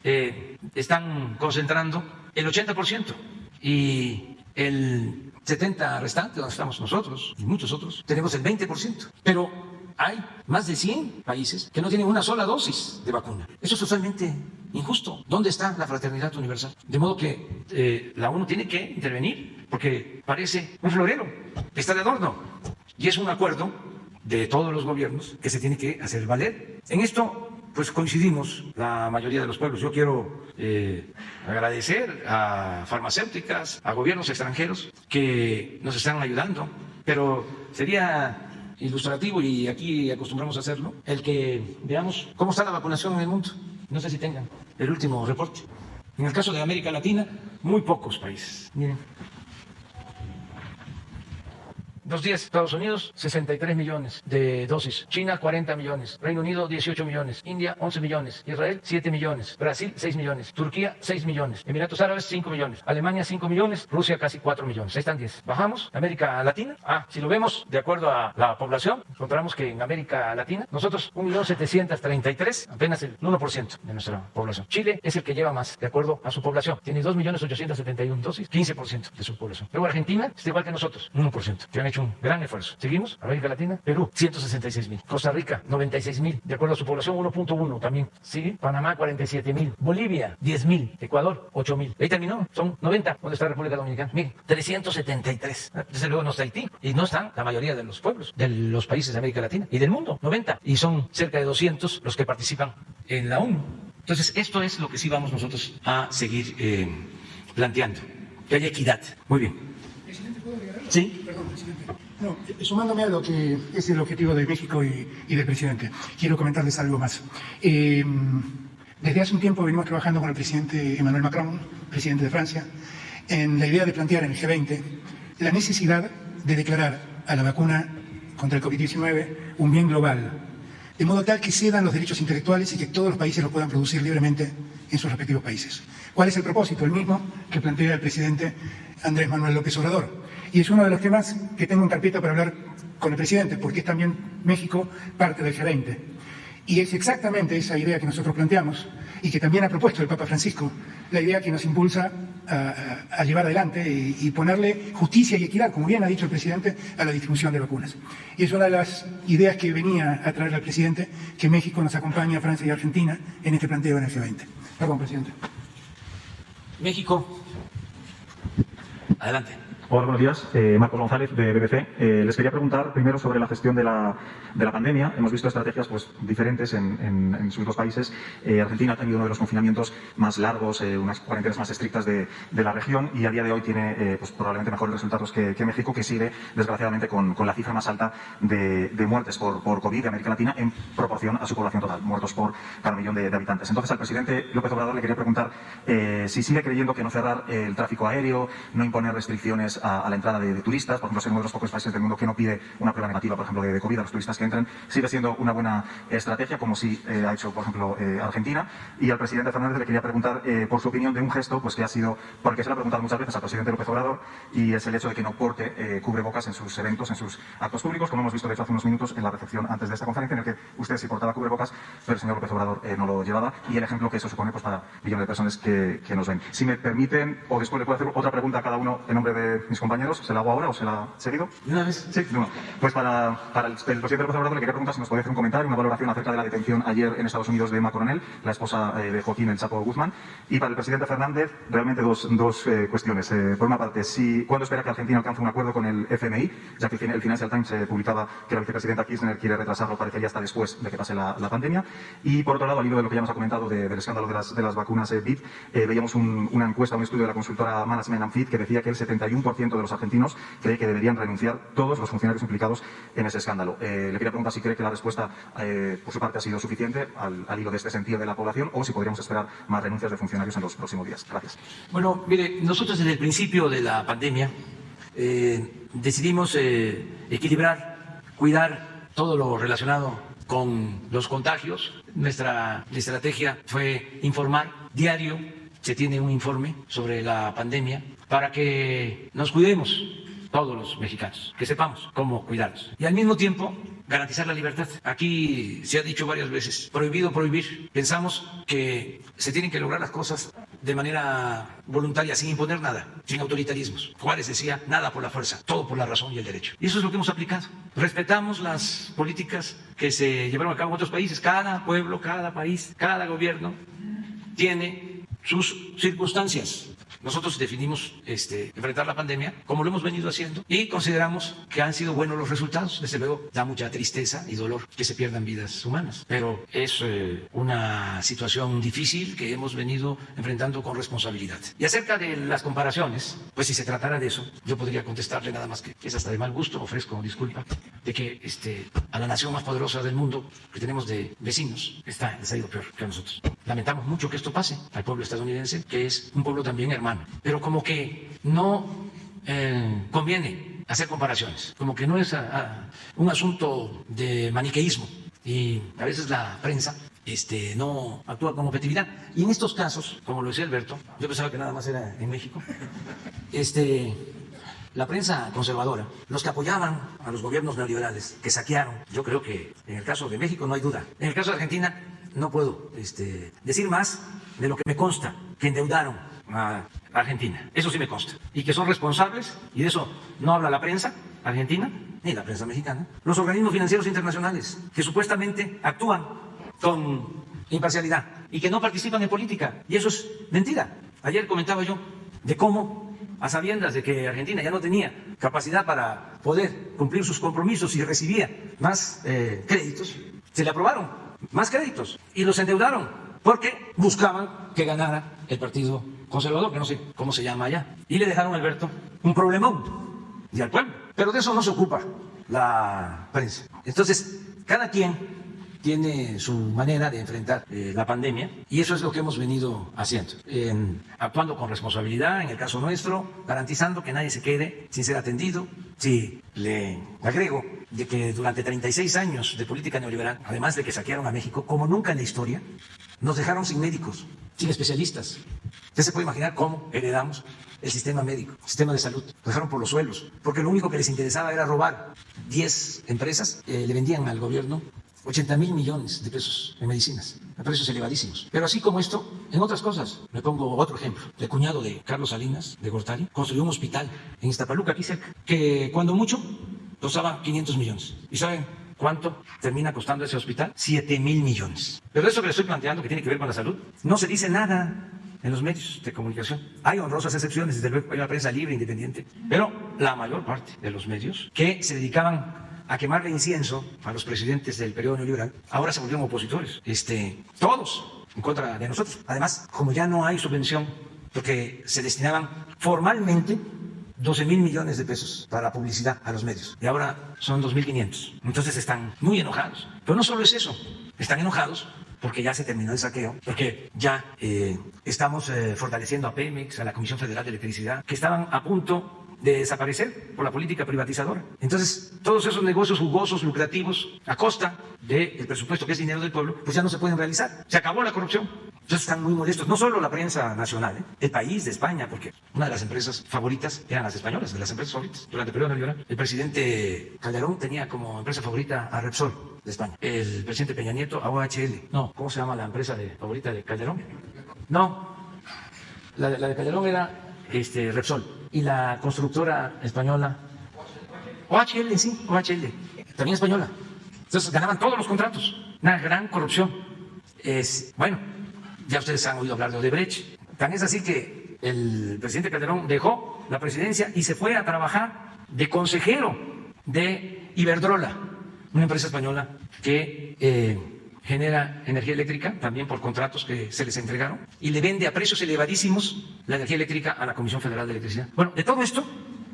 están concentrando el 80% y el 70 restante, donde estamos nosotros y muchos otros, tenemos el 20%. Pero hay más de 100 países que no tienen una sola dosis de vacuna. Eso es totalmente injusto. ¿Dónde está la fraternidad universal? De modo que la ONU tiene que intervenir, porque parece un florero, está de adorno. Y es un acuerdo de todos los gobiernos que se tiene que hacer valer. En esto pues coincidimos la mayoría de los pueblos. Yo quiero agradecer a farmacéuticas, a gobiernos extranjeros que nos están ayudando, pero sería ilustrativo, y aquí acostumbramos a hacerlo, el que veamos cómo está la vacunación en el mundo. No sé si tengan el último reporte. En el caso de América Latina, muy pocos países. Miren. 2 días. Estados Unidos, 63 millones de dosis. China, 40 millones. Reino Unido, 18 millones. India, 11 millones. Israel, 7 millones. Brasil, 6 millones. Turquía, 6 millones. Emiratos Árabes, 5 millones. Alemania, 5 millones. Rusia, casi 4 millones. Ahí están 10. Bajamos. América Latina. Si lo vemos de acuerdo a la población, encontramos que en América Latina, nosotros 1.733.000, apenas el 1% de nuestra población. Chile es el que lleva más, de acuerdo a su población. Tiene 2.871.000 dosis, 15% de su población. Luego Argentina está igual que nosotros, 1%, que han hecho un gran esfuerzo. Seguimos, América Latina, Perú, 166.000. Costa Rica, 96.000, de acuerdo a su población, 1.1 también. Sigue, Panamá, 47.000. Bolivia, 10.000. Ecuador, 8.000. Ahí terminó, son 90. ¿Dónde está República Dominicana? Miren, 373. Desde luego no está Haití. Y no están la mayoría de los pueblos de los países de América Latina y del mundo, 90. Y son cerca de 200 los que participan en la ONU. Entonces, esto es lo que sí vamos nosotros a seguir planteando, que haya equidad. Muy bien. Presidente, ¿puedo agregar algo? Sí. Perdón, presidente. No, sumándome a lo que es el objetivo de México y del presidente, quiero comentarles algo más. Desde hace un tiempo venimos trabajando con el presidente Emmanuel Macron, presidente de Francia, en la idea de plantear en el G20 la necesidad de declarar a la vacuna contra el COVID-19 un bien global, de modo tal que cedan los derechos intelectuales y que todos los países lo puedan producir libremente en sus respectivos países. ¿Cuál es el propósito? El mismo que plantea el presidente Andrés Manuel López Obrador. Y es uno de los temas que tengo en carpeta para hablar con el presidente, porque es también México parte del G20. Y es exactamente esa idea que nosotros planteamos y que también ha propuesto el Papa Francisco, la idea que nos impulsa a llevar adelante y ponerle justicia y equidad, como bien ha dicho el presidente, a la distribución de vacunas. Y es una de las ideas que venía a traer al presidente, que México nos acompañe a Francia y Argentina en este planteo en el G20. Perdón, presidente. México. Adelante. Hola, buenos días. Marcos González, de BBC. Les quería preguntar primero sobre la gestión de la pandemia. Hemos visto estrategias diferentes en sus dos países. Argentina ha tenido uno de los confinamientos más largos, unas cuarentenas más estrictas de la región, y a día de hoy tiene probablemente mejores resultados que México, que sigue, desgraciadamente, con la cifra más alta de muertes por COVID de América Latina en proporción a su población total, muertos por cada millón de habitantes. Entonces, al presidente López Obrador le quería preguntar si sigue creyendo que no cerrar el tráfico aéreo, no imponer restricciones a la entrada de turistas, por ejemplo, ser uno de los pocos países del mundo que no pide una prueba negativa, por ejemplo, de COVID a los turistas que entran, sigue siendo una buena estrategia, como sí ha hecho, por ejemplo, Argentina. Y al presidente Fernández le quería preguntar por su opinión de un gesto que ha sido, porque se le ha preguntado muchas veces al presidente López Obrador, y es el hecho de que no porte cubrebocas en sus eventos, en sus actos públicos, como hemos visto de hecho hace unos minutos en la recepción antes de esta conferencia, en el que usted sí portaba cubrebocas, pero el señor López Obrador no lo llevaba, y el ejemplo que eso supone para millones de personas que nos ven. Si me permiten, o después le puedo hacer otra pregunta a cada uno en nombre de mis compañeros. ¿Se la hago ahora o se la ha seguido? ¿Una vez? Sí, no. Pues para el presidente López Obrador le quería preguntar si nos podía hacer un comentario, una valoración acerca de la detención ayer en Estados Unidos de Emma Coronel, la esposa de Joaquín El Chapo Guzmán. Y para el presidente Fernández, realmente dos cuestiones. Por una parte, ¿cuándo espera que Argentina alcance un acuerdo con el FMI? Ya que el Financial Times publicaba que la vicepresidenta Kirchner quiere retrasarlo, parecería hasta después de que pase la pandemia. Y por otro lado, al hilo de lo que ya nos ha comentado del escándalo de las vacunas BID, veíamos una encuesta, un estudio de la consultora Management & Fit, que decía que el 71% de los argentinos cree que deberían renunciar todos los funcionarios implicados en ese escándalo. Le quería preguntar si cree que la respuesta por su parte ha sido suficiente al hilo de este sentido de la población, o si podríamos esperar más renuncias de funcionarios en los próximos días. Gracias. Bueno, mire, nosotros desde el principio de la pandemia decidimos equilibrar, cuidar todo lo relacionado con los contagios. Nuestra estrategia fue informar diario, se tiene un informe sobre la pandemia para que nos cuidemos todos los mexicanos, que sepamos cómo cuidarnos. Y al mismo tiempo, garantizar la libertad. Aquí se ha dicho varias veces, prohibido prohibir. Pensamos que se tienen que lograr las cosas de manera voluntaria, sin imponer nada, sin autoritarismos. Juárez decía, nada por la fuerza, todo por la razón y el derecho. Y eso es lo que hemos aplicado. Respetamos las políticas que se llevaron a cabo en otros países. Cada pueblo, cada país, cada gobierno tiene sus circunstancias. Nosotros definimos enfrentar la pandemia como lo hemos venido haciendo y consideramos que han sido buenos los resultados. Desde luego da mucha tristeza y dolor que se pierdan vidas humanas, pero es una situación difícil que hemos venido enfrentando con responsabilidad. Y acerca de las comparaciones, pues si se tratara de eso, yo podría contestarle nada más que es hasta de mal gusto, ofrezco disculpa, de que a la nación más poderosa del mundo que tenemos de vecinos les ha ido peor que a nosotros. Lamentamos mucho que esto pase al pueblo estadounidense, que es un pueblo también hermano, pero como que no conviene hacer comparaciones, como que no es un asunto de maniqueísmo y a veces la prensa no actúa con objetividad. Y en estos casos, como lo decía Alberto, yo pensaba que nada más era en México, la prensa conservadora, los que apoyaban a los gobiernos neoliberales, que saquearon, yo creo que en el caso de México no hay duda. En el caso de Argentina no puedo decir más de lo que me consta, que endeudaron a Argentina. Eso sí me consta. Y que son responsables, y de eso no habla la prensa argentina ni la prensa mexicana, los organismos financieros internacionales, que supuestamente actúan con imparcialidad y que no participan en política. Y eso es mentira. Ayer comentaba yo de cómo, a sabiendas de que Argentina ya no tenía capacidad para poder cumplir sus compromisos y recibía más créditos, se le aprobaron más créditos y los endeudaron porque buscaban que ganara el Partido Conservador, que no sé cómo se llama allá, y le dejaron a Alberto un problemón y al pueblo. Pero de eso no se ocupa la prensa. Entonces, cada quien tiene su manera de enfrentar la pandemia y eso es lo que hemos venido haciendo, actuando con responsabilidad en el caso nuestro, garantizando que nadie se quede sin ser atendido. Si le agrego de que durante 36 años de política neoliberal, además de que saquearon a México, como nunca en la historia, nos dejaron sin médicos, sin especialistas. Usted se puede imaginar cómo heredamos el sistema médico, el sistema de salud. Lo dejaron por los suelos, porque lo único que les interesaba era robar. 10 empresas le vendían al gobierno 80.000 millones de pesos en medicinas, a precios elevadísimos. Pero así como esto, en otras cosas. Me pongo otro ejemplo. El cuñado de Carlos Salinas, de Gortari, construyó un hospital en Iztapaluca, aquí cerca, que cuando mucho costaba 500 millones. ¿Y saben cuánto termina costando ese hospital? 7.000 millones. Pero eso que le estoy planteando, que tiene que ver con la salud, no se dice nada en los medios de comunicación. Hay honrosas excepciones, desde luego, hay una prensa libre, independiente, pero la mayor parte de los medios que se dedicaban a quemarle incienso a los presidentes del periodo neoliberal, ahora se volvieron opositores, todos en contra de nosotros. Además, como ya no hay subvención, porque se destinaban formalmente 12.000 millones de pesos para publicidad a los medios, y ahora son 2.500. Entonces están muy enojados. Pero no solo es eso, están enojados porque ya se terminó el saqueo, porque ya estamos fortaleciendo a Pemex, a la Comisión Federal de Electricidad, que estaban a punto de desaparecer por la política privatizadora. Entonces, todos esos negocios jugosos, lucrativos, a costa del presupuesto, que es dinero del pueblo, pues ya no se pueden realizar. Se acabó la corrupción. Entonces están muy molestos. No solo la prensa nacional, el país de España, porque una de las empresas favoritas eran las españolas, de las empresas favoritas durante el periodo neoliberal. El presidente Calderón tenía como empresa favorita a Repsol de España. El presidente Peña Nieto a OHL. No, ¿cómo se llama la empresa favorita de Calderón? No, la de Calderón era Repsol. Y la constructora española OHL, sí, OHL, también española. Entonces ganaban todos los contratos. Una gran corrupción. Bueno, ya ustedes han oído hablar de Odebrecht. Tan es así que el presidente Calderón dejó la presidencia y se fue a trabajar de consejero de Iberdrola, una empresa española que genera energía eléctrica, también por contratos que se les entregaron, y le vende a precios elevadísimos la energía eléctrica a la Comisión Federal de Electricidad. Bueno, de todo esto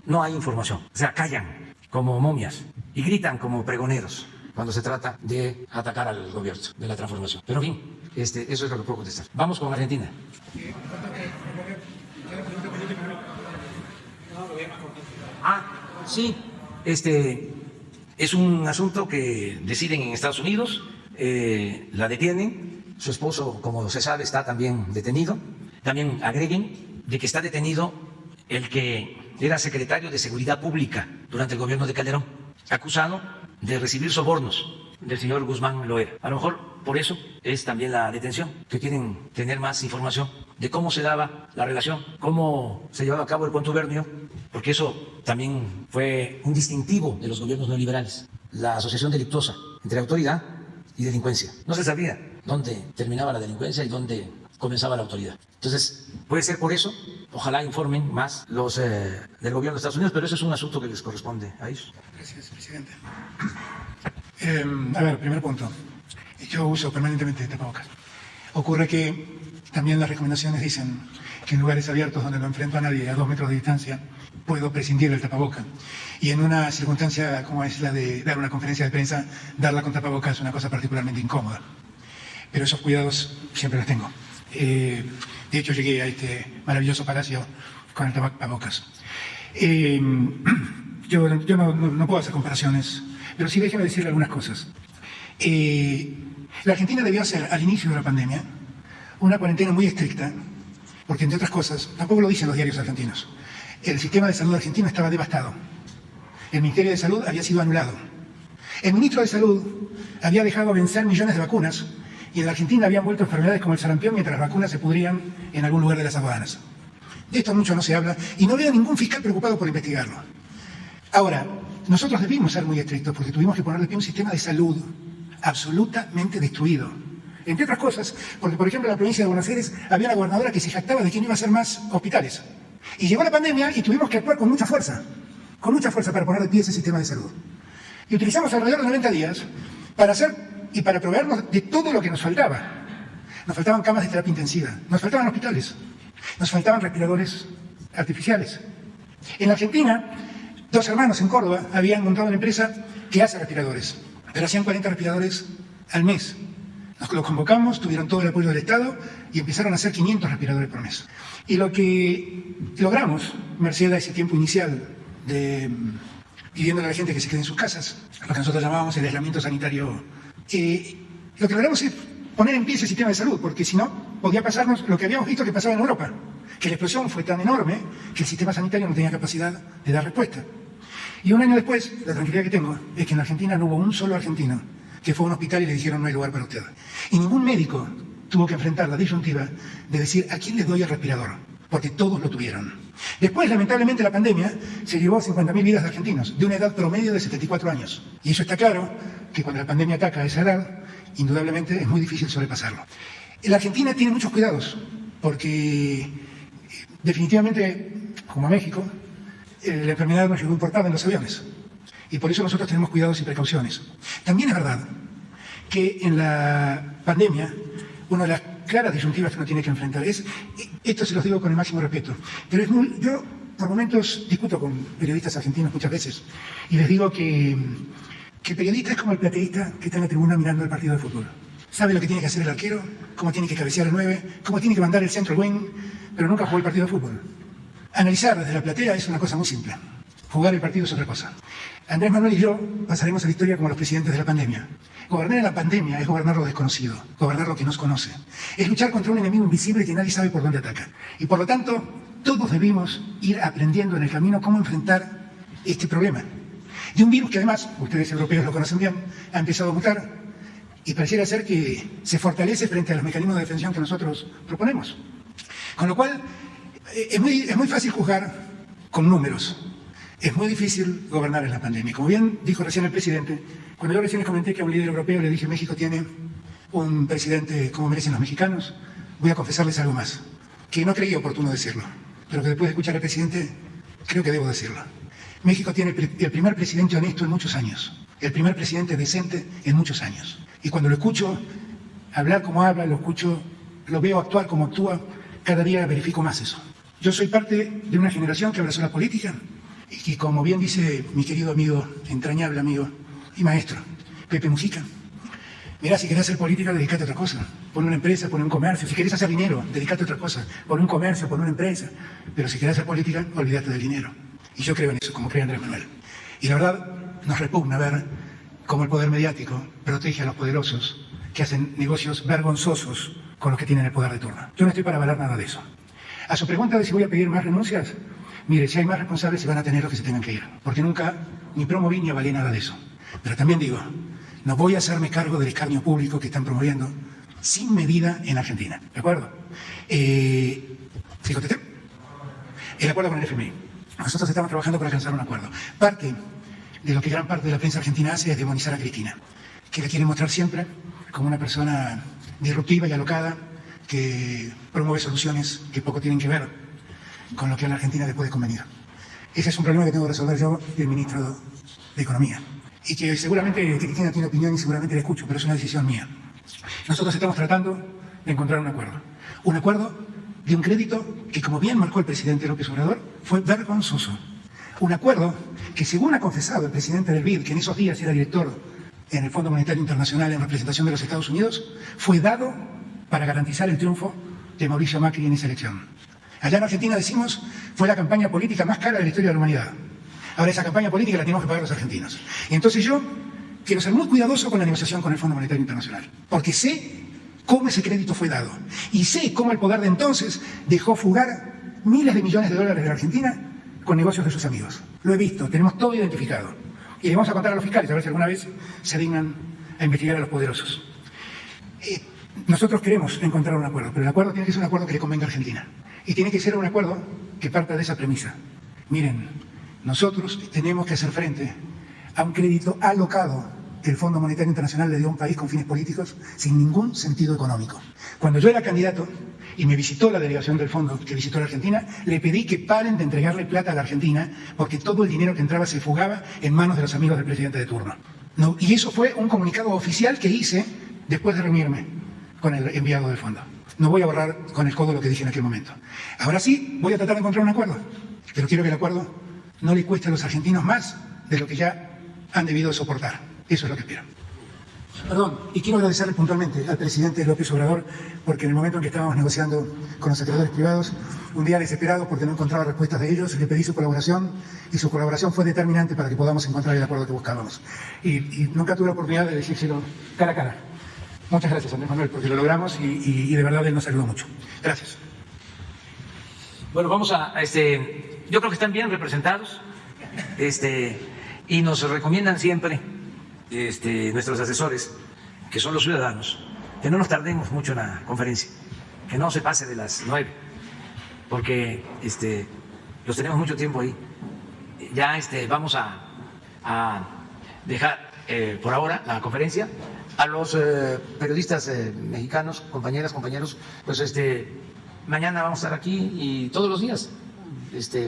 no hay información. O sea, callan como momias y gritan como pregoneros cuando se trata de atacar al gobierno de la transformación. Pero en fin, eso es lo que puedo contestar. Vamos con Argentina. Sí, es un asunto que deciden en Estados Unidos. La detienen, su esposo, como se sabe, está también detenido. También agreguen de que está detenido el que era secretario de Seguridad Pública durante el gobierno de Calderón, acusado de recibir sobornos del señor Guzmán Loera. A lo mejor por eso es también la detención, que quieren tener más información de cómo se daba la relación, cómo se llevaba a cabo el contubernio, porque eso también fue un distintivo de los gobiernos neoliberales, la asociación delictuosa entre autoridad y delincuencia. No se sabía dónde terminaba la delincuencia y dónde comenzaba la autoridad. Entonces, puede ser por eso. Ojalá informen más los del gobierno de Estados Unidos, pero eso es un asunto que les corresponde a ellos. Gracias, presidente. A ver, primer punto. Yo uso permanentemente tapabocas. Ocurre que también las recomendaciones dicen que en lugares abiertos donde no enfrento a nadie a 2 metros de distancia, puedo prescindir del tapaboca. Y en una circunstancia como es la de dar una conferencia de prensa, darla con tapabocas es una cosa particularmente incómoda. Pero esos cuidados siempre los tengo. De hecho, llegué a este maravilloso palacio con el tapabocas. Yo yo no puedo hacer comparaciones, pero sí déjeme decirle algunas cosas. La Argentina debió hacer, al inicio de la pandemia, una cuarentena muy estricta, porque entre otras cosas, tampoco lo dicen los diarios argentinos, el sistema de salud argentino estaba devastado. El Ministerio de Salud había sido anulado. El ministro de Salud había dejado vencer millones de vacunas y en la Argentina habían vuelto enfermedades como el sarampión mientras las vacunas se pudrían en algún lugar de las aduanas. De esto mucho no se habla y no veo ningún fiscal preocupado por investigarlo. Ahora, nosotros debimos ser muy estrictos porque tuvimos que poner de pie un sistema de salud absolutamente destruido. Entre otras cosas, porque por ejemplo en la provincia de Buenos Aires había una gobernadora que se jactaba de que no iba a hacer más hospitales. Y llegó la pandemia y tuvimos que actuar con mucha fuerza para poner de pie ese sistema de salud. Y utilizamos alrededor de 90 días para hacer y para proveernos de todo lo que nos faltaba. Nos faltaban camas de terapia intensiva, nos faltaban hospitales, nos faltaban respiradores artificiales. En la Argentina, 2 hermanos en Córdoba habían montado una empresa que hace respiradores, pero hacían 40 respiradores al mes. Nos los convocamos, tuvieron todo el apoyo del Estado y empezaron a hacer 500 respiradores por mes. Y lo que logramos, merced a ese tiempo inicial de pidiéndole a la gente que se quede en sus casas, lo que nosotros llamábamos el aislamiento sanitario, lo que logramos es poner en pie ese sistema de salud, porque si no, podía pasarnos lo que habíamos visto que pasaba en Europa, que la explosión fue tan enorme que el sistema sanitario no tenía capacidad de dar respuesta. Y un año después, la tranquilidad que tengo es que en la Argentina no hubo un solo argentino que fue a un hospital y le dijeron no hay lugar para usted. Y ningún médico tuvo que enfrentar la disyuntiva de decir ¿a quién le doy el respirador? Porque todos lo tuvieron. Después, lamentablemente, la pandemia se llevó 50.000 vidas de argentinos, de una edad promedio de 74 años. Y eso está claro, que cuando la pandemia ataca a esa edad, indudablemente es muy difícil sobrepasarlo. La Argentina tiene muchos cuidados, porque definitivamente, como a México, la enfermedad nos llegó importada en los aviones. Y por eso nosotros tenemos cuidados y precauciones. También es verdad que en la pandemia, una de las claras disyuntivas que uno tiene que enfrentar es, esto se los digo con el máximo respeto, pero yo por momentos discuto con periodistas argentinos muchas veces y les digo que el periodista es como el plateísta que está en la tribuna mirando el partido de fútbol. Sabe lo que tiene que hacer el arquero, cómo tiene que cabecear el 9, cómo tiene que mandar el centro al wing, pero nunca jugó el partido de fútbol. Analizar desde la platea es una cosa muy simple. Jugar el partido es otra cosa. Andrés Manuel y yo pasaremos a la historia como los presidentes de la pandemia. Gobernar en la pandemia es gobernar lo desconocido, gobernar lo que nos conoce. Es luchar contra un enemigo invisible que nadie sabe por dónde ataca. Y por lo tanto, todos debimos ir aprendiendo en el camino cómo enfrentar este problema. De un virus que además, ustedes europeos lo conocen bien, ha empezado a mutar y pareciera ser que se fortalece frente a los mecanismos de defensa que nosotros proponemos. Con lo cual, es muy fácil juzgar con números. Es muy difícil gobernar en la pandemia. Como bien dijo recién el presidente, cuando yo recién les comenté que a un líder europeo le dije México tiene un presidente como merecen los mexicanos, voy a confesarles algo más, que no creí oportuno decirlo, pero que después de escuchar al presidente, creo que debo decirlo. México tiene el primer presidente honesto en muchos años, el primer presidente decente en muchos años. Y cuando lo escucho hablar como habla, lo veo actuar como actúa, cada día verifico más eso. Yo soy parte de una generación que abrazó la política, y como bien dice mi querido amigo, entrañable amigo y maestro, Pepe Mujica, mira, si querés hacer política, dedicate a otra cosa. Pon una empresa, pon un comercio. Si querés hacer dinero, dedicate a otra cosa. Pon un comercio, pon una empresa. Pero si querés hacer política, olvídate del dinero. Y yo creo en eso, como cree Andrés Manuel. Y la verdad, nos repugna ver cómo el poder mediático protege a los poderosos que hacen negocios vergonzosos con los que tienen el poder de turno. Yo no estoy para avalar nada de eso. A su pregunta de si voy a pedir más renuncias, mire, si hay más responsables se van a tener los que se tengan que ir, porque nunca ni promoví ni avalé nada de eso. Pero también digo, no voy a hacerme cargo del escarnio público que están promoviendo sin medida en Argentina. ¿De acuerdo? ¿Sí contesté? El acuerdo con el FMI. Nosotros estamos trabajando para alcanzar un acuerdo. Parte de lo que gran parte de la prensa argentina hace es demonizar a Cristina, que la quiere mostrar siempre como una persona disruptiva y alocada que promueve soluciones que poco tienen que ver con lo que a la Argentina le puede convenir. Ese es un problema que tengo que resolver yo y el ministro de Economía. Y que seguramente Cristina tiene opinión y seguramente la escucho, pero es una decisión mía. Nosotros estamos tratando de encontrar un acuerdo. Un acuerdo de un crédito que, como bien marcó el presidente López Obrador, fue vergonzoso. Un acuerdo que, según ha confesado el presidente del BID, que en esos días era director en el Fondo Monetario Internacional en representación de los Estados Unidos, fue dado para garantizar el triunfo de Mauricio Macri en esa elección. Allá en Argentina decimos, fue la campaña política más cara de la historia de la humanidad. Ahora esa campaña política la tenemos que pagar los argentinos. Y entonces yo quiero ser muy cuidadoso con la negociación con el Fondo Monetario Internacional, porque sé cómo ese crédito fue dado y sé cómo el poder de entonces dejó fugar miles de millones de dólares de la Argentina con negocios de sus amigos. Lo he visto, tenemos todo identificado. Y le vamos a contar a los fiscales a ver si alguna vez se dignan a investigar a los poderosos. Nosotros queremos encontrar un acuerdo, pero el acuerdo tiene que ser un acuerdo que le convenga a Argentina. Y tiene que ser un acuerdo que parta de esa premisa. Miren, nosotros tenemos que hacer frente a un crédito alocado que el Fondo Monetario Internacional le dio a un país con fines políticos sin ningún sentido económico. Cuando yo era candidato y me visitó la delegación del fondo que visitó la Argentina, le pedí que paren de entregarle plata a la Argentina porque todo el dinero que entraba se fugaba en manos de los amigos del presidente de turno. No, y eso fue un comunicado oficial que hice después de reunirme con el enviado del fondo. No voy a borrar con el codo lo que dije en aquel momento. Ahora sí, voy a tratar de encontrar un acuerdo, pero quiero que el acuerdo no le cueste a los argentinos más de lo que ya han debido soportar. Eso es lo que espero. Perdón, y quiero agradecerle puntualmente al presidente López Obrador, porque en el momento en que estábamos negociando con los acreedores privados, un día desesperado porque no encontraba respuestas de ellos, le pedí su colaboración, y su colaboración fue determinante para que podamos encontrar el acuerdo que buscábamos. Y nunca tuve la oportunidad de decírselo cara a cara. Muchas gracias, Andrés Manuel, porque lo logramos y de verdad él nos ayudó mucho. Gracias. Bueno, vamos a, yo creo que están bien representados, y nos recomiendan siempre, nuestros asesores, que son los ciudadanos, que no nos tardemos mucho en la conferencia, que no se pase de las 9, porque, los tenemos mucho tiempo ahí. Ya, vamos a dejar, por ahora, la conferencia. A los periodistas mexicanos, compañeras, compañeros, pues, mañana vamos a estar aquí y todos los días.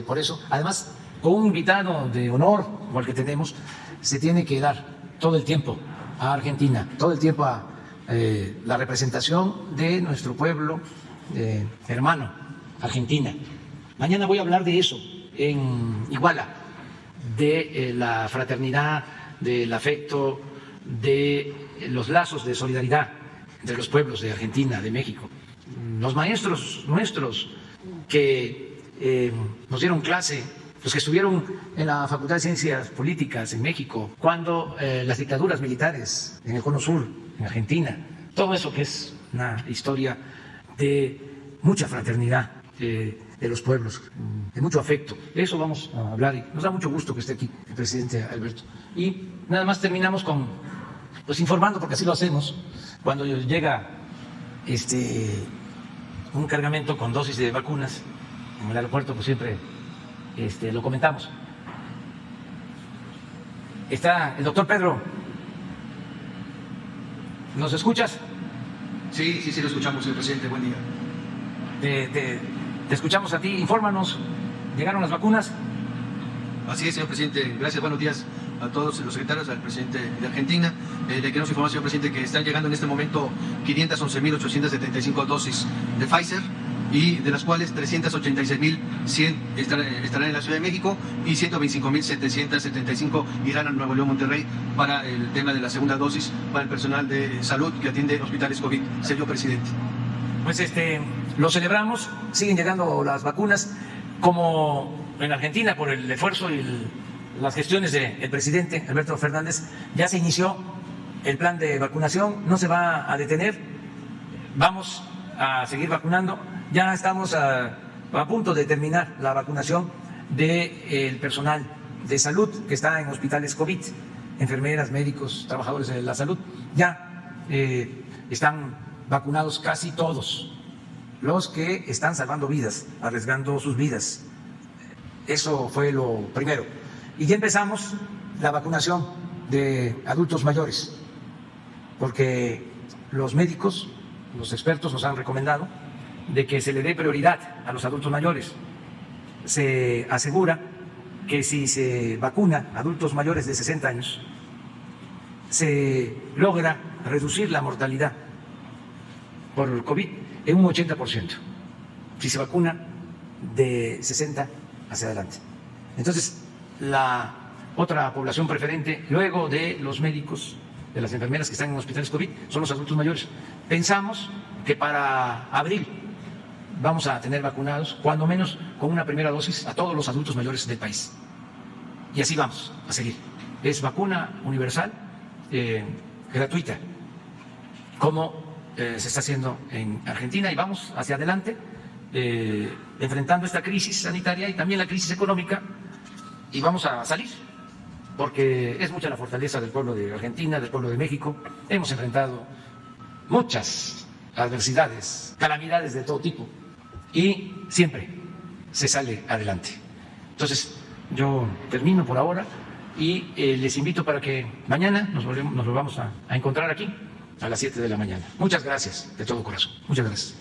Por eso, además, con un invitado de honor, como el que tenemos, se tiene que dar todo el tiempo a Argentina, todo el tiempo a la representación de nuestro pueblo hermano, Argentina. Mañana voy a hablar de eso en Iguala, de la fraternidad, del afecto, de los lazos de solidaridad entre los pueblos de Argentina, de México. Los maestros nuestros que nos dieron clase, los que estuvieron en la Facultad de Ciencias Políticas en México, cuando las dictaduras militares en el Cono Sur, en Argentina, todo eso que es una historia de mucha fraternidad de los pueblos, de mucho afecto. De eso vamos a hablar y nos da mucho gusto que esté aquí el presidente Alberto. Y nada más terminamos con, pues, informando, porque así lo hacemos, cuando llega un cargamento con dosis de vacunas en el aeropuerto, pues siempre lo comentamos. Está el doctor Pedro. ¿Nos escuchas? Sí, lo escuchamos, señor presidente. Buen día. Te escuchamos a ti. Infórmanos. ¿Llegaron las vacunas? Así es, señor presidente. Gracias, buenos días a todos los secretarios, al presidente de Argentina. Le queremos informar, señor presidente, que están llegando en este momento 511.875 dosis de Pfizer, y de las cuales 386.100 estarán en la Ciudad de México y 125.775 irán a Nuevo León, Monterrey, para el tema de la segunda dosis para el personal de salud que atiende hospitales COVID. Señor presidente. Pues lo celebramos, siguen llegando las vacunas, como en Argentina, por el esfuerzo y las gestiones del presidente Alberto Fernández. Ya se inició el plan de vacunación, no se va a detener, vamos a seguir vacunando. Ya estamos a punto de terminar la vacunación del personal de salud que está en hospitales COVID, enfermeras, médicos, trabajadores de la salud. Ya están vacunados casi todos los que están salvando vidas, arriesgando sus vidas. Eso fue lo primero. Y ya empezamos la vacunación de adultos mayores, porque los médicos, los expertos nos han recomendado de que se le dé prioridad a los adultos mayores. Se asegura que si se vacuna a adultos mayores de 60 años, se logra reducir la mortalidad por COVID en un 80%, si se vacuna de 60 hacia adelante. Entonces, la otra población preferente, luego de los médicos, de las enfermeras que están en hospitales COVID, son los adultos mayores. Pensamos que para abril vamos a tener vacunados, cuando menos con una primera dosis, a todos los adultos mayores del país. y así vamos a seguir. Es vacuna universal, gratuita, como se está haciendo en Argentina, y vamos hacia adelante enfrentando esta crisis sanitaria y también la crisis económica, y vamos a salir, porque es mucha la fortaleza del pueblo de Argentina, del pueblo de México. Hemos enfrentado muchas adversidades, calamidades de todo tipo, y siempre se sale adelante. Entonces, yo termino por ahora y les invito para que mañana nos volvamos a encontrar aquí a las 7 de la mañana. Muchas gracias de todo corazón. Muchas gracias.